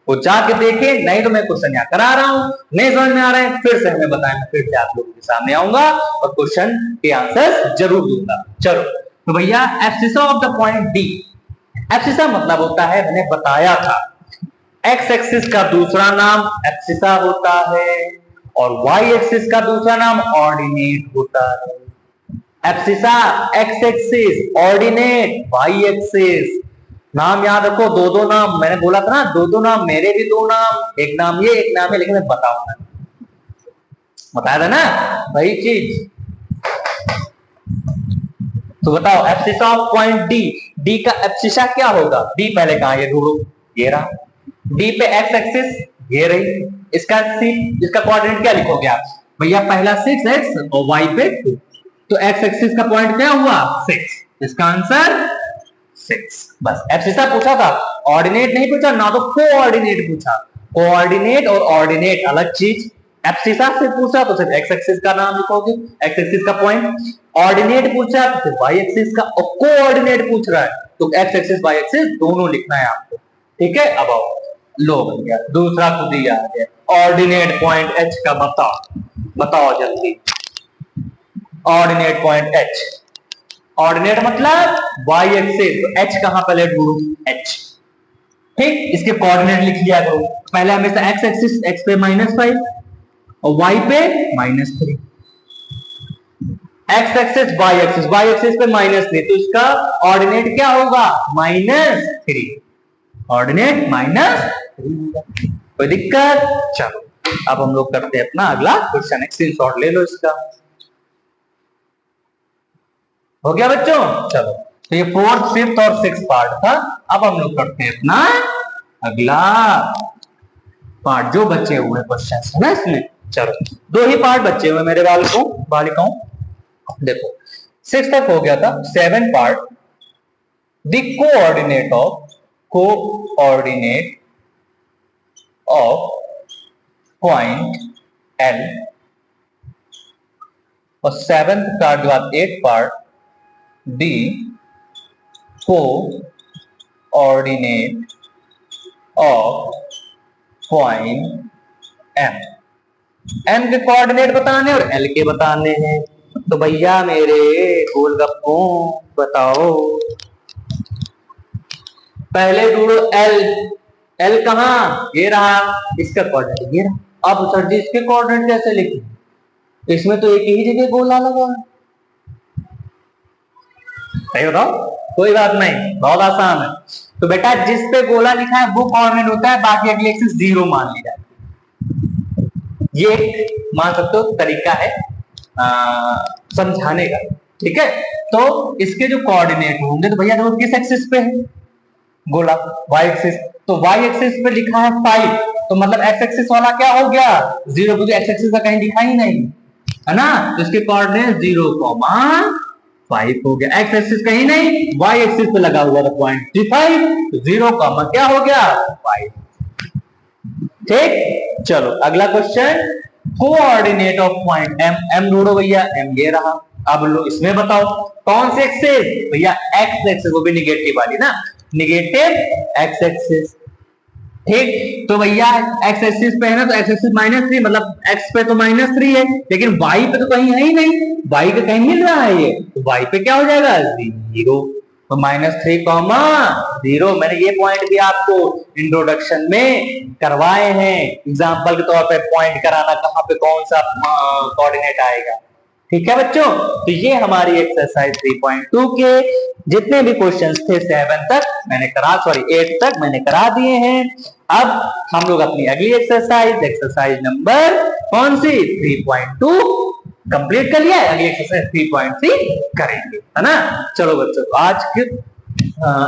वो जाके देखे, नहीं तो मैं क्वेश्चन यहाँ करा रहा हूँ, नहीं समझ में आ रहा है फिर से हमें बताएं, फिर से आप लोगों के सामने आऊंगा और क्वेश्चन के आंसर जरूर दूंगा। चलो तो भैया, abscissa of the point D. Abscissa मतलब होता है, मैंने बताया था, एक्स एक्सिस का दूसरा नाम एब्सिसा होता है और वाई एक्सिस का दूसरा नाम ऑर्डिनेट होता है। Abscissa x axis, ordinate y axis. नाम याद रखो, दो नाम, मैंने बोला था ना दो नाम, मेरे भी 2 नाम, एक नाम ये एक नाम है, लेकिन मैं बताऊंगा, बताया था ना वही चीज। तो बताओ abscissa of point D, D का एब्सिसा क्या होगा, डी पहले कहां, ये ढूंढो, ये रहा, डी पे एक्स एक्सिस ये रही, इसका कोऑर्डिनेट क्या लिखोगे आप भैया, पहला 6x और y पे 2, तो एक्स एक्सिस का पॉइंट क्या हुआ 6, इसका आंसर 6। बस एब्सिसा पूछा था, ऑर्डिनेट नहीं पूछा ना, तो कोऑर्डिनेट पूछा। कोऑर्डिनेट और ऑर्डिनेट अलग चीज, एब्सिसा से पूछा तो सिर्फ एक्स एक्सिस का नाम लिखोगे, एक्स एक्सिस का पॉइंट, ऑर्डिनेट पूछा तो सिर्फ वाई एक्सिस का, और कोऑर्डिनेट पूछ रहा है तो एक्स एक्सिस वाई एक्सिस दोनों लिखना है आपको। ठीक है, अब आओ, लो भैया दूसरा खुद ही आ गया, ऑर्डिनेट पॉइंट एच का बताओ जल्दी, ऑर्डिनेट पॉइंट एच। ऑर्डिनेट मतलब वाई एक्सिस, तो एच कहां पहले ढूंढू, एच। ठीक, इसके कोऑर्डिनेट लिख लिया करो, पहले हमेशा एक्स एक्सिस, एक्स पे -5 और वाई पे -3, x axis Y axis, Y axis पे -3, तो इसका ऑर्डिनेट क्या होगा -3, ऑर्डिनेट -3 होगा। कोई दिक्कत, चलो अब हम लोग करते हैं अपना अगला क्वेश्चन, स्क्रीनशॉट ले लो इसका। हो गया बच्चों? चलो, तो ये फोर्थ, फिफ्थ और सिक्स पार्ट था। अब हम लोग करते हैं अपना अगला पार्ट, जो बचे हुए क्वेश्चन है ना इसमें। चलो, दो ही पार्ट बचे हुए मेरे बालिकाओं। देखो, सिक्स तक हो गया था, seven part. The coordinate of point L, और सेवेंथ पार्ट के बाद eight part, the coordinate of point M. M के कोऑर्डिनेट बताने और एल के बताने हैं। तो भैया मेरे गोलगप्पों बताओ, पहले ढूंढो एल। एल कहाँ? ये रहा, इसका कोऑर्डिनेट ये रहा। अब सर जी इसके कोऑर्डिनेट कैसे लिखें? इसमें तो एक ही जगह गोला लगा है। सही बताओ? कोई बात नहीं, बहुत आसान है। तो बेटा जिस पे गोला लिखा है वो कोऑर्डिनेट होता है, बाकी अगली एक्सिस जीरो मान ली जाती है। ये एक मान सकते हो तरीका है समझाने का, ठीक है। तो इसके जो कोऑर्डिनेट होंगे, तो भैया देखो किस एक्सिस पे है गोला? Y axis. तो वाई एक्सिस पे लिखा है 5, तो मतलब एक्स एक्सिस वाला क्या हो गया? 0, क्योंकि एक्स एक्सिस का कहीं लिखा ही नहीं है ना। तो इसके कोऑर्डिनेट 0,5 हो गया। एक्स एक्सिस कहीं नहीं, वाई एक्सिस पे लगा हुआ था पॉइंट 5, तो 0, क्या हो गया? 5। ठीक, चलो अगला question, coordinate of point M. M ढूंढो भैया, एम ये रहा। अब लो इसमें बताओ कौन से एक्सिस? भैया एक्स एक्सिस, वो भी निगेटिव वाली ना, निगेटिव एक्स एक्सिस। ठीक, तो भैया एक्स एक्सिस पे है ना, तो एक्स एक्सिस -3, मतलब एक्स पे तो -3 है, लेकिन वाई पे तो कहीं है ही नहीं, वाई पे कहीं मिल रहा है ये, तो वाई पे क्या हो जाएगा? 0। तो -3, 0। मैंने ये पॉइंट भी आपको इंट्रोडक्शन में करवाए हैं, एग्जाम्पल के तौर पे पॉइंट कराना कहाँ पे कौन सा कोऑर्डिनेट आएगा। ठीक है बच्चों, तो ये हमारी एक्सरसाइज 3.2 के जितने भी क्वेश्चंस थे 7 तक मैंने 8 तक मैंने करा दिए हैं। अब हम लोग अपनी अगली एक्सरसाइज नंबर कौन सी? 3.2 कंप्लीट कर लिया है, अगली एक्सरसाइज 3.3 करेंगे, है ना। चलो बच्चों, आज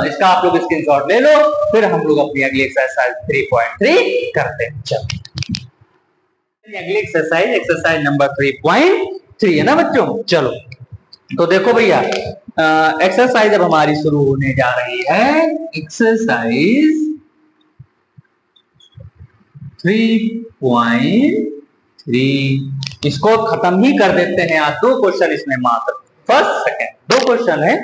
इसका आप लोग स्क्रीनशॉट ले लो, फिर हम लोग अपनी अगली एक्सरसाइज 3.3 करते हैं। चलो, अगली एक्सरसाइज नंबर 3.3 है ना बच्चों। चलो, तो देखो भैया, एक्सरसाइज अब हमारी शुरू होने जा रही है। एक्सरसाइज 3.3, इसको खत्म ही कर देते हैं आज। 2 क्वेश्चन इसमें मात्र, फर्स्ट सेकंड 2 क्वेश्चन है,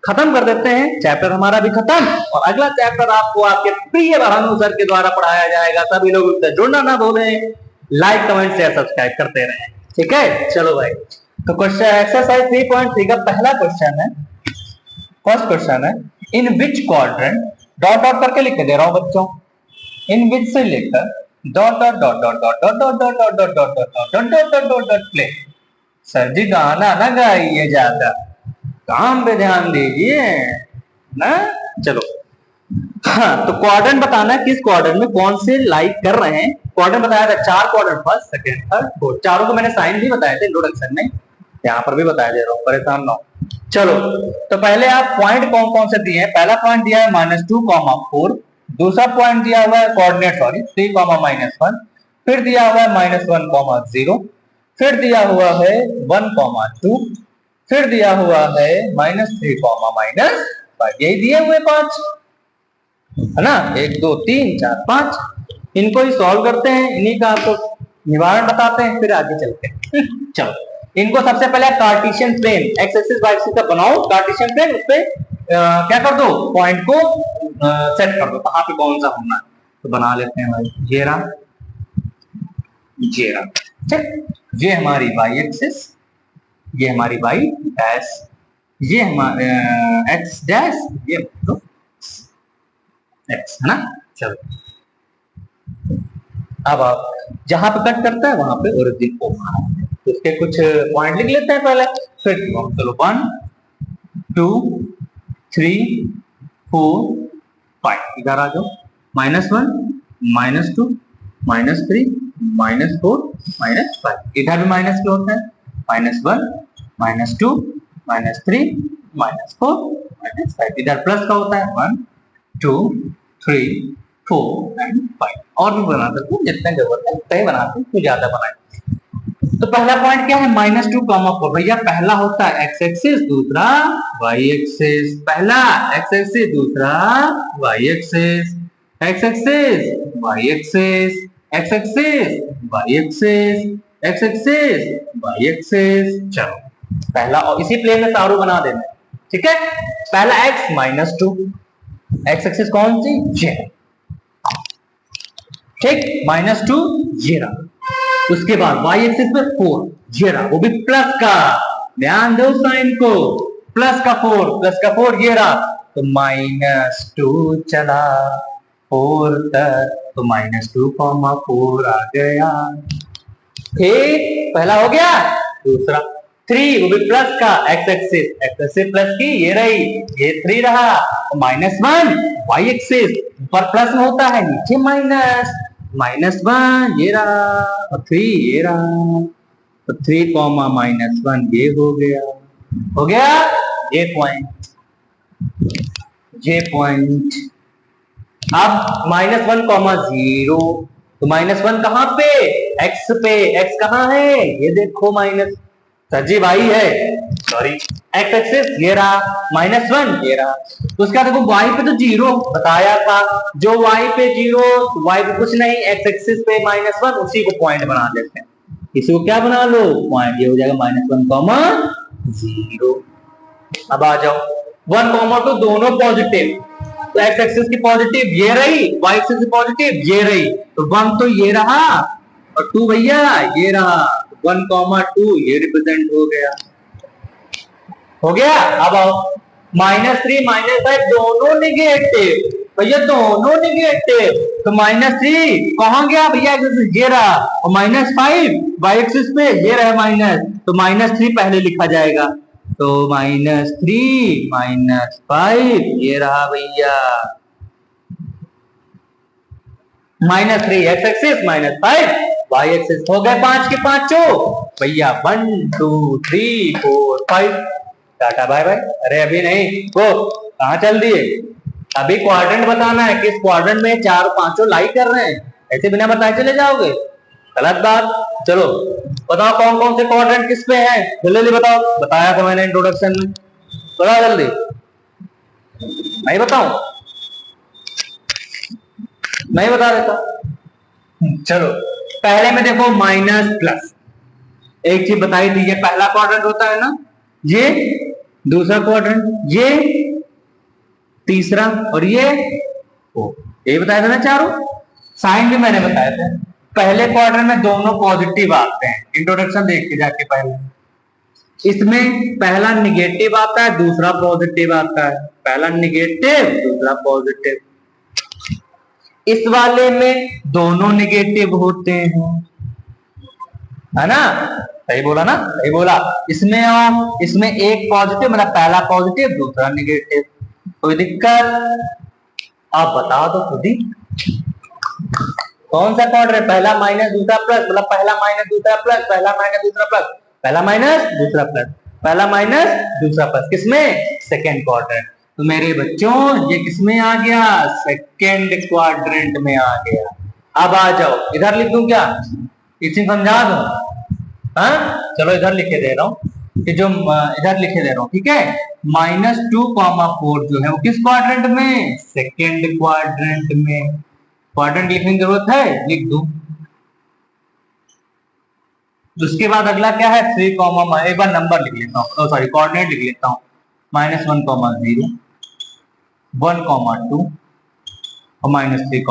खत्म कर देते हैं। चैप्टर हमारा भी खत्म, और अगला चैप्टर आपको आपके प्रिय भानु सर के द्वारा पढ़ाया जाएगा। सभी लोग उससे जुड़ना ना भूलें, लाइक कमेंट शेयर सब्सक्राइब करते रहें, ठीक है। चलो भाई, तो क्वेश्चन एक्सरसाइज 3.3 का पहला क्वेश्चन है, फर्स्ट क्वेश्चन है, इन विच क्वाड्रेंट, डॉट डॉट करके लिख के दे रहा हूं बच्चों, इन विच से लेकर dot dot dot dot dot dot dot dot dot dot dot dot dot dot dot dot dot play. Sir जी गाना ना गाइए, ज्यादा काम पे ध्यान दीजिए ना। चलो, हाँ, तो क्वाड्रेंट बताना है, किस क्वाड्रेंट में कौन से लाइक कर रहे हैं। क्वाड्रेंट बताया था 4 quadrant, first second third fourth, चारों को मैंने साइन भी बताए थे इंट्रोडक्शन में, यहाँ पर भी बताया दे रहा हूँ, परेशान ना हो। चलो, तो पहले आप पॉइंट कौन कौन से दिए हैं। पहला पॉइंट दिया है -2,4, दूसरा पॉइंट दिया हुआ है कोऑर्डिनेट 3,-1, फिर दिया हुआ है -1,0, फिर दिया हुआ है 1,2, फिर दिया हुआ है -3, -5। यही दिए हुए 5 है ना, 1 2 3 4 5। इनको ही सॉल्व करते हैं, इन्हीं का आपको निवारण बताते हैं, फिर आगे चलते हैं। चलो, इनको सबसे पहले Cartesian plane, x axis Y axis का बनाओ कार्टेशियन प्लेन, उस पे क्या कर दो, पॉइंट को सेट कर दो, कहां पे कौन सा होना है। तो बना लेते हैं भाई, ये रहा, ठीक। ये हमारी वाई एक्सिस, ये हमारी वाई डैश, ये हमारे एक्स डैश, ये तो एक्स है ना। चलो, अब आप जहां पे कट करता है वहां पे ओरिजिन को मारना है, तो इसके कुछ पॉइंट लिख लेते हैं पहले, फिर चलो 1 2 3 4 5, इधर आ जाओ, -1 -2 -3 -4 -5, इधर भी माइनस क्लोज है, -1 -2 -3 -4 -5, इधर प्लस का होता है 1 2 3 4 एंड 5, और भी बना सकते हैं जितने जरूरत है उतने बनाते हैं, कुछ ज्यादा बनाए। तो पहला पॉइंट क्या है, -2, 4, भैया पहला होता है एक्स एक्सिस, दूसरा वाई एक्सिस, पहला एक्स एक्सिस, दूसरा Y axis, X axis Y axis, X axis Y axis, X axis Y axis. चलो पहला, और इसी प्लेन में सारू बना देना, ठीक है। पहला x -2, एक्स एक्सिस कौन सी, ये, ठीक, -2 ये रहा। उसके बाद y एक्सिस पे 4, ये रहा, वो भी प्लस का, ध्यान दो साइन को, प्लस का 4 ये रहा, तो -2 चला 4 तक, तो -2, 4 आ गया, ठीक, पहला हो गया। दूसरा 3, वो भी प्लस का, एक्स एक्सिस प्लस की, ये रही, ये 3 रहा, -1 वाई एक्सिस, ऊपर प्लस में होता है, नीचे माइनस, -1 ये रहा, और 3 ये रहा, तो 3, -1 ये हो गया ये पॉइंट, अब -1, 0, तो -1 कहाँ पे, x पे, x कहाँ है, ये देखो माइनस, सजी भाई है, सॉरी, x एक्सिस ये रहा, -1 ये रहा, तो उसका देखो y पे तो 0 बताया था, जो y पे 0, y पे कुछ नहीं, x एक्सिस पे -1, उसी को पॉइंट बना लेते हैं, इसी को क्या बना लो, पॉइंट, ये हो जाएगा -1, 0। अब आ जाओ 1, 2 दोनों पॉजिटिव, तो x एक्सिस की पॉजिटिव ये रही, y एक्सिस की पॉजिटिव ये रही, तो 1 तो ये रहा, और 2 भैया ये रहा, 1, 2 ये रिप्रेजेंट हो गया, अब आओ -3 -5 दोनों निगेटिव, भैया दोनों निगेटिव, तो -3 कहां गया भैया, ये रहा, और -5 y एक्सिस पे ये रहा माइनस, तो -3 पहले लिखा जाएगा, तो -3 -5 ये रहा भैया, -3 x एक्सिस -5 y एक्सिस, हो गए 5 के 5 भैया, 1 2 3 4 5, टाटा बाय बाय। अरे अभी नहीं, वो कहां चल दिए, अभी क्वाड्रेंट बताना है, किस क्वाड्रेंट में 4 5 लाइक कर रहे हैं, ऐसे बिना बताए चले जाओगे, गलत बात। चलो बताओ कौन कौन से क्वाड्रेंट किस पे हैं, जल्दी बताओ, बताया था मैंने इंट्रोडक्शन में, बताओ जल्दी, नहीं बताऊं, नहीं बता देता, चलो पहले में देखो माइनस प्लस, एक चीज बताई थी, ये पहला क्वाड्रेंट होता है ना, ये दूसरा क्वाड्रेंट, ये तीसरा, और ये बताया था ना चारों, साइन भी मैंने बताया था, पहले क्वाड्रेंट में दोनों पॉजिटिव आते हैं, इंट्रोडक्शन देख के जाके पहले, इसमें पहला निगेटिव आता है, दूसरा पॉजिटिव आता है, पहला निगेटिव दूसरा पॉजिटिव, इस वाले में दोनों निगेटिव होते हैं, है ना, सही बोला ना, सही बोला, इसमें एक पॉजिटिव, मतलब पहला पॉजिटिव दूसरा निगेटिव, कोई दिक्कत, आप बता दो खुद ही, कौन सा क्वाड्रेंट, पहला माइनस दूसरा प्लस, मतलब पहला माइनस दूसरा प्लस, पहला माइनस दूसरा प्लस, पहला माइनस दूसरा प्लस, पहला माइनस दूसरा प्लस, किसमें, सेकेंड क्वाड्रेंट, तो मेरे बच्चों ये किसमें आ गया, सेकेंड क्वाड्रेंट में आ गया। अब आ जाओ, इधर लिख दूं क्या, इसी समझा दूं, हाँ चलो इधर लिखे दे रहा हूं, कि जो इधर लिखे दे रहा हूं, ठीक है, -2, 4 जो है वो किस क्वाड्रेंट में, सेकेंड क्वाड्रेंट में, क्वाड्रेंट लिखने की जरूरत है, लिख दूं। उसके बाद अगला क्या है, 3, एक बार नंबर लिख लेता हूँ, सॉरी कोऑर्डिनेट लिख लेता हूँ, -1, 0, 1, 2 और -3,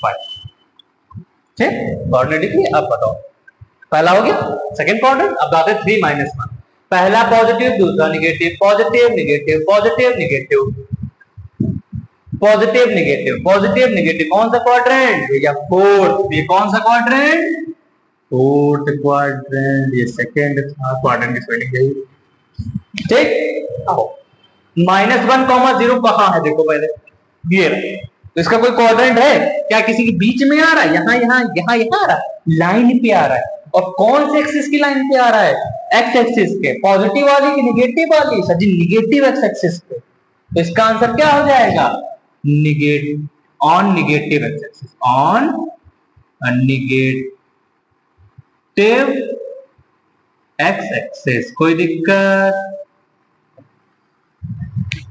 -5, ठीक, कोऑर्डिनेट लिखिए। अब बताओ, पहला हो गया सेकंड क्वाड्रेंट, अब आते हैं 3, -1, पहला पॉजिटिव दूसरा negative, positive negative, positive negative, positive negative, positive negative, कौन सा क्वाड्रेंट भैया, फोर्थ, ये कौन सा क्वाड्रेंट, फोर्थ क्वाड्रेंट, ये सेकंड था, क्वाड्रेंट की स्पेलिंग यही, ठीक। आओ -1, 0 कहां है, देखो पहले, ये तो इसका कोई क्वाड्रेंट है क्या? किसी के बीच में आ रहा है, यहाँ यहाँ यहाँ यहाँ आ रहा है, लाइन पे आ रहा है। और कौन से एक्सिस की लाइन पे आ रहा है? एक्स एक्सिस के। पॉजिटिव वाली की निगेटिव वाली? सर जी निगेटिव एक्स एक्सिस पे। तो इसका आंसर क्या हो जाएगा? On negative x axis, on negative x axis. कोई दिक्कत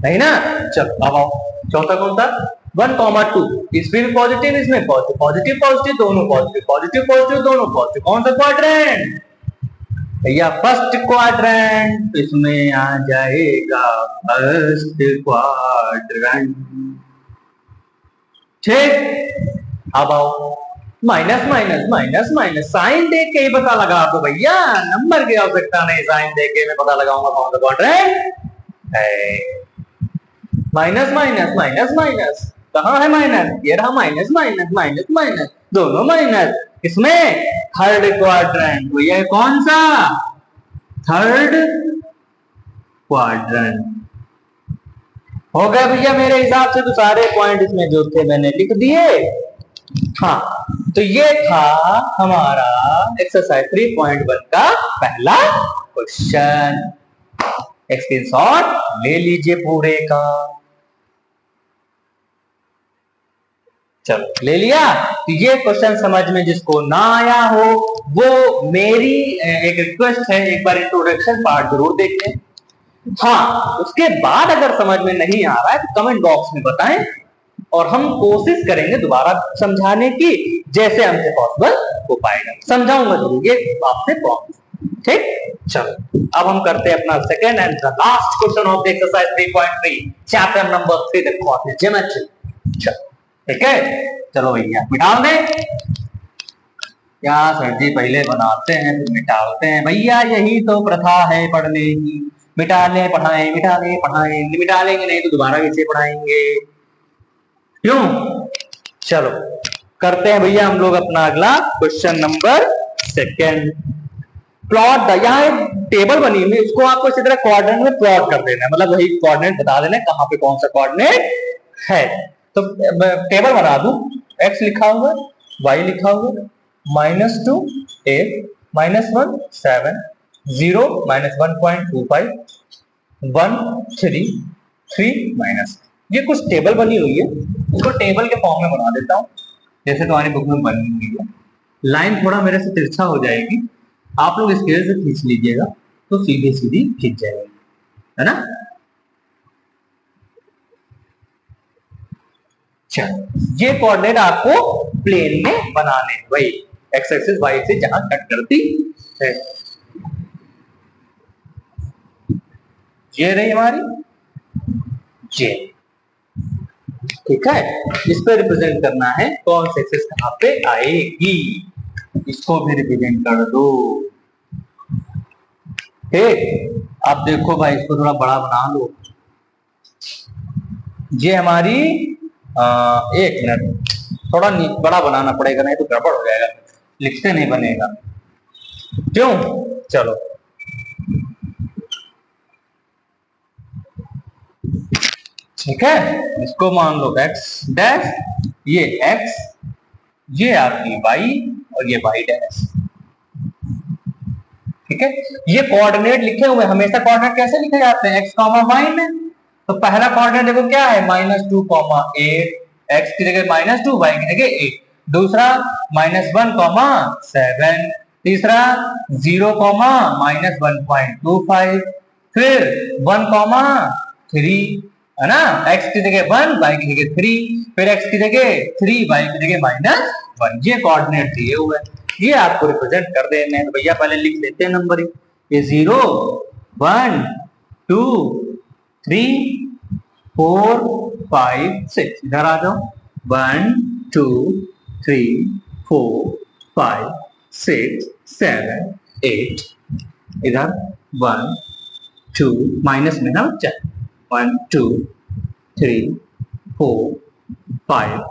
नहीं ना? चलो अब आओ, चौथा कौन था? 1,2। इसमें भी पॉजिटिव, इसमें पॉजिटिव, पॉजिटिव पॉजिटिव दोनों पॉजिटिव, पॉजिटिव पॉजिटिव दोनों पॉजिटिव। कौन सा क्वाड्रेंट भैया? First quadrant. इसमें आ जाएगा फर्स्ट क्वाड्रेंट। ठीक, अब आओ, minus minus minus minus, sign देख के ही पता लगा दो भैया, नंबर की आवश्यकता नहीं, साइन देख के मैं पता लगाऊंगा कौन सा क्वाड्रेंट है। माइनस माइनस माइनस माइनस, कहाँ है माइनस? ये रहा माइनस माइनस माइनस माइनस, दोनों माइनस। इसमें थर्ड क्वाड्रेंट भैया कौन सा? थर्ड क्वाड्रेंट हो गया भैया मेरे हिसाब से। तो सारे पॉइंट इसमें जो थे मैंने लिख दिए। हाँ, तो ये था हमारा एक्सरसाइज 3.1 का पहला क्वेश्चन। स्क्रीनशॉट ले लीजिए पूरे का। चलो ले लिया। तो ये क्वेश्चन समझ में जिसको ना आया हो वो मेरी एक रिक्वेस्ट है, एक बार इंट्रोडक्शन पार्ट जरूर देख लें। हाँ, उसके बाद अगर समझ में नहीं आ रहा है तो कमेंट बॉक्स में बताएं और हम कोशिश करेंगे दोबारा समझाने की, जैसे हमसे पॉसिबल हो पाएगा। समझाऊंगा जरूर, ये आपसे प्रॉमिस। ठीक, चलो अब हम करते हैं अपना second and the last question of the exercise 3.3 chapter number 3 the coordinate geometry. चलो ठीक है, चलो भैया मिटा दें। क्या सर जी पहले बनाते हैं फिर मिटाते हैं? भैया यही तो प्रथा है पढ़ने की, मिटा ले पढ़ाएं, मिटा ले पढ़ाएं, मिटा लेंगे नहीं तो दोबारा कैसे पढ़ाएंगे? क्यों? चलो करते हैं भैया हम लोग अपना अगला क्वेश्चन नंबर सेकंड। प्लॉट, यहाँ टेबल बनी हुई, इसको आपको इसी तरह कोऑर्डिनेट में प्लॉट कर देना है, मतलब वही कोऑर्डिनेट बता देना है कहाँ पे कौन सा कोऑर्डिनेट है। तो टेबल बना दूं, x लिखा हुआ, y लिखा हुआ, -2 8 -1 7 0 -1.25 1 3 3 माइनस। ये कुछ टेबल बनी हुई है, इसको टेबल के फॉर्म में बना देता हूं जैसे तुम्हारी बुक में बनी हुई है। लाइन थोड़ा मेरे से तिरछा हो जाएगी, आप लोग स्केल से खींच लीजिएगा तो सीधी सीधी खींच जाएगी, है ना? चलो ये कोऑर्डिनेट आपको प्लेन में बनाने, वही एक्स एक्सिस वाई से जहां कट करती है। ये रही हमारी जे, ठीक है। इस पे रिप्रेजेंट करना है कौन सी एक्सिस कहां पे आएगी, इसको भी रिप्रेजेंट कर दो। ठीक, अब देखो भाई इसको थोड़ा बड़ा बना लो। ये हमारी एक मिनट, थोड़ा बड़ा बनाना पड़ेगा नहीं तो गड़बड़ हो जाएगा, लिखते नहीं बनेगा। क्यों? चलो ठीक है, इसको मान लो x डैश, ये x, ये आपकी y और ये y डैश। ठीक है, ये कोऑर्डिनेट लिखे हुए, हमेशा कोऑर्डिनेट कैसे लिखे जाते हैं? x, y में। तो पहला कोऑर्डिनेट देखो क्या है? -2, 8, x की जगह -2, y की जगह 8। दूसरा -1, 7। तीसरा 0, -1.25। फिर 1, 3, है ना? x की जगह 1, y की जगह 3, फिर x की जगह 3, y की जगह -1। ये कोऑर्डिनेट दिए हुए, ये आपको रिप्रेजेंट कर देने हैं। तो भैया पहले लिख लेते हैं नंबरिंग, ये 0 1 2 3 4 5 6, इधर आ जाओ, 1 2 3 4 5 6 7 8, इधर 1 2 माइनस में ना बच्चा, 1 2 3 4 5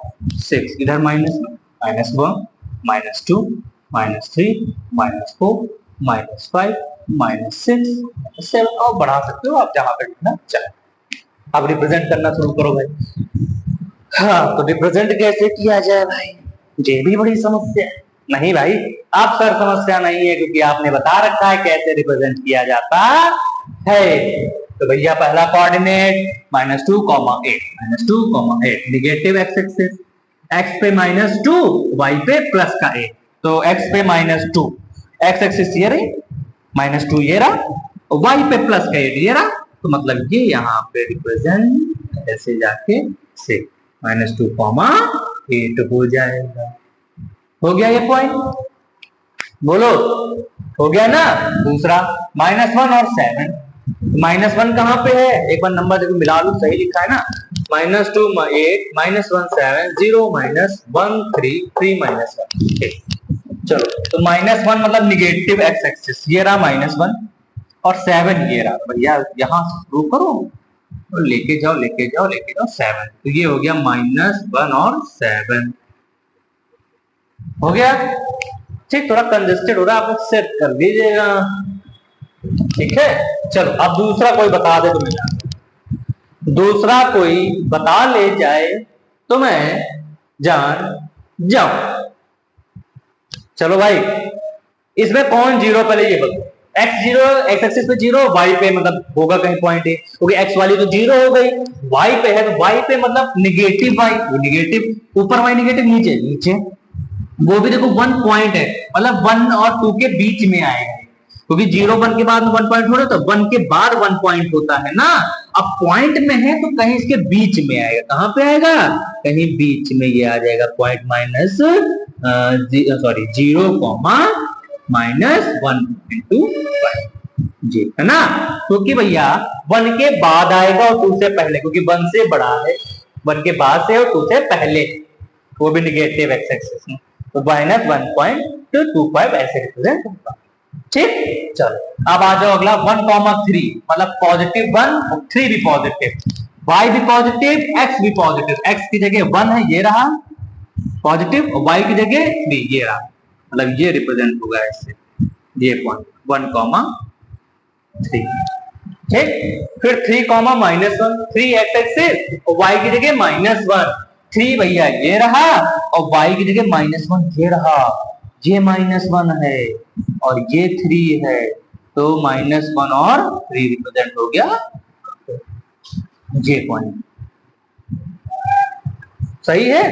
6, इधर माइनस में, -1 -2 -3 -4 -5 -6 7, और बढ़ा सकते हो आप जहां पे लिखना चाहे। अब रिप्रेजेंट करना शुरू करो भाई। हाँ, तो रिप्रेजेंट कैसे किया जाए भाई, ये भी बड़ी समस्या है। नहीं भाई, आप सर समस्या नहीं है, क्योंकि आपने बता रखा है कैसे रिप्रेजेंट किया जाता है। तो भैया पहला coordinate -2,8 negative x axis, x पे -2, वाई पे प्लस का 8। तो एक्स पे -2, एक्स एक्सिस ये रही, -2 ये रहा, वाई पे प्लस का 8 ये रहा। तो मतलब ये यहाँ पे रिप्रेजेंट ऐसे जाके से -2,8 हो जाएगा। हो गया ये पॉइंट, बोलो हो गया ना। दूसरा -1 और 7, -1 कहाँ पे है, एक बार नंबर देखो मिला लो, सही लिखा है ना, -2 8 -1 7 0 -1 3 3 -1। चलो, तो -1 मतलब निगेटिव एक्स एक्सिस ये रहा -1, और 7 ये रहा। भैया यहाँ शुरू करो, तो लेके जाओ लेके जाओ लेके जाओ 7, तो ये हो गया -1 और 7 हो गया। ठीक, थोड़ा कंजेस्टेड हो रहा है, आप सेट कर दीजिएगा। ठीक है, चलो अब दूसरा कोई बता दे तो मैं दूसरा कोई बता ले जाए तो मैं जान जाऊं। चलो भाई, इसमें कौन जीरो, पहले ये बताओ। एक्स जीरो, एक्स एक्सिस पे जीरो, वाई पे मतलब होगा कहीं पॉइंट है, क्योंकि एक्स वाली तो जीरो हो गई, वाई पे है तो वाई पे मतलब निगेटिव वाई, निगेटिव ऊपर, वाई निगेटिव नीचे नीचे, वो भी देखो 1 पॉइंट है, मतलब 1 और 2 के बीच में आएगा, क्योंकि 0 1 के बाद 1 पॉइंट हो रहा, तो 1 के बाद 1 पॉइंट होता है ना। अब पॉइंट में है तो कहीं इसके बीच में आएगा, कहां पे आएगा, कहीं बीच में ये आ जाएगा, पॉइंट माइनस सॉरी 0,-1.25 जी, है ना। क्योंकि भैया 1 के बाद आएगा और 2 से पहले, क्योंकि 1 से बड़ा है, 1 के बाद से और 2 से पहले, वो भी निगेटिव एक्स एक्सिस में, तो -1.25 ऐसे रिप्रेजेंट होगा। ठीक, चलो अब आ जाओ अगला 1,3 मतलब +1 और 3 भी पॉजिटिव, y भी पॉजिटिव, x भी पॉजिटिव, x की जगह 1 है ये रहा पॉजिटिव, और y की जगह 3 ये रहा, मतलब ये रिप्रेजेंट होगा ऐसे, ये पॉइंट 1,3। ठीक, फिर 3,-1, 3 x एक्सिस और y की जगह -1, 3 भैया ये रहा, और y की जगह -1 ये रहा, ये -1 है और ये 3 है, तो -1 और 3 रिप्रेजेंट हो गया ये पॉइंट। सही है,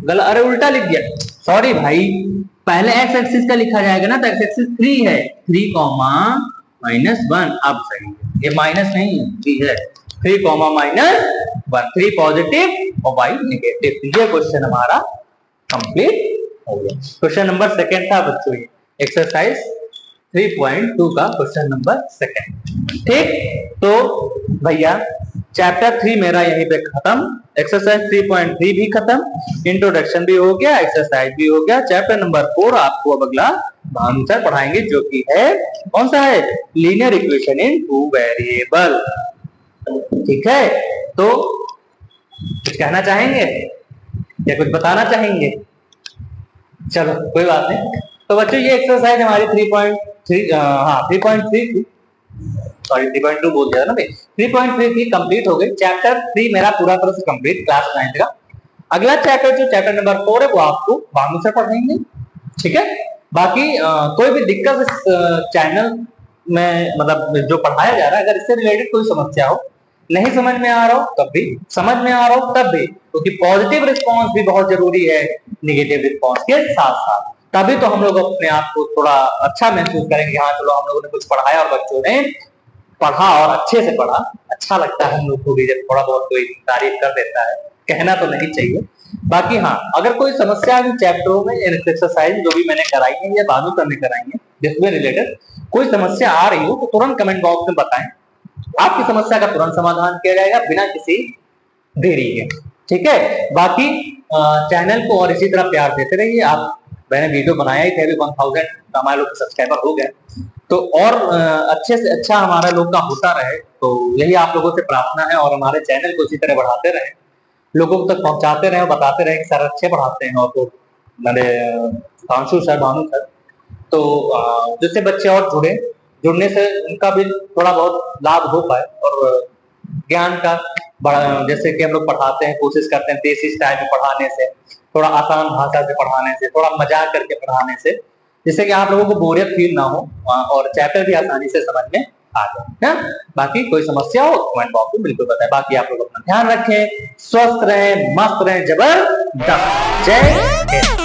गलत, अरे उल्टा लिख दिया, सॉरी भाई, पहले एक्स एक्सिस का लिखा जाएगा ना, तो एक्स एक्सिस 3 है, 3, -1, अब सही है, ये माइनस नहीं है, 3 है, 3, -1, 3 पॉजिटिव और y नेगेटिव। ये क्वेश्चन हमारा कंप्लीट हो गया। क्वेश्चन नंबर 2 था बच्चों, ये एक्सरसाइज 3.2 का क्वेश्चन नंबर 2। ठीक, तो भैया चैप्टर 3 मेरा यहीं पे खत्म, एक्सरसाइज 3.3 भी खत्म, इंट्रोडक्शन भी हो गया, एक्सरसाइज भी हो गया। चैप्टर नंबर 4 आपको अब अगला भानु सर पढ़ाएंगे, जो कि है कौन सा है, लीनियर इक्वेशन इन 2 वेरिएबल। ठीक है, तो कुछ कहना चाहेंगे या कुछ बताना चाहेंगे? चलो कोई बात नहीं। तो बच्चों ये एक्सरसाइज हमारी 3.3 थी, सॉरी 3.2 बोल दिया ना भाई, 3.3 कंप्लीट हो गई। चैप्टर 3 मेरा पूरा तरह से कंप्लीट, क्लास 9 का। अगला चैप्टर जो चैप्टर नंबर 4 है वो आपको भानु से पढ़ाएंगे। ठीक है, बाकी कोई भी दिक्कत इस चैनल में मतलब जो पढ़ाया जा रहा है, अगर इससे रिलेटेड कोई समस्या हो, नहीं समझ में आ रहा हो तब भी, समझ में आ रहा हो तब भी, क्योंकि पॉजिटिव रिस्पांस भी बहुत जरूरी है निगेटिव रिस्पांस के साथ साथ, तभी तो हम लोग अपने आप को थोड़ा अच्छा महसूस करेंगे, हाँ चलो हम लोगों ने कुछ पढ़ाया और बच्चों ने पढ़ा और अच्छे से पढ़ा। अच्छा लगता है हम लोग को भी जब थोड़ा बहुत कोई तारीफ कर देता है, कहना तो नहीं चाहिए। बाकी हाँ, अगर कोई समस्या है चैप्टरों में, एक्सरसाइज जो भी मैंने कराई है या भानु सर ने कराई है, जिसमें रिलेटेड कोई समस्या आ रही हो तो तुरंत कमेंट बॉक्स में बताएं, आपकी समस्या का तुरंत समाधान किया जाएगा बिना किसी देरी के। ठीक है, बाकी चैनल को और इसी तरह प्यार देते रहिए। आप, मैंने वीडियो बनाया ही थे, अभी 1000 हमारे लोग सब्सक्राइबर हो गए, तो और अच्छे से अच्छा हमारा लोग का होता रहे, तो यही आप लोगों से प्रार्थना है, और हमारे चैनल को इसी तरह बढ़ाते रहे, लोगों तक पहुंचाते रहे, बताते रहे कि सर अच्छे पढ़ाते हैं, और तो मेरे आंशु सर, भानु सर, तो जिससे बच्चे और जुड़ने से उनका भी थोड़ा बहुत लाभ हो पाए और ज्ञान का जैसे कि हम लोग पढ़ाते हैं, कोशिश करते हैं देसी स्टाइल में पढ़ाने से, थोड़ा आसान भाषा से पढ़ाने से, थोड़ा मजाक करके पढ़ाने से, जिससे कि आप लोगों को बोरियत फील ना हो और चैप्टर भी आसानी से समझ में आ जाए। है बाकी कोई समस्या हो कमेंट बॉक्स में बिल्कुल बताएं। बाकी आप लोग अपना ध्यान रखें, स्वस्थ रहें, मस्त रहें, जबरदस्त। जय हिंद।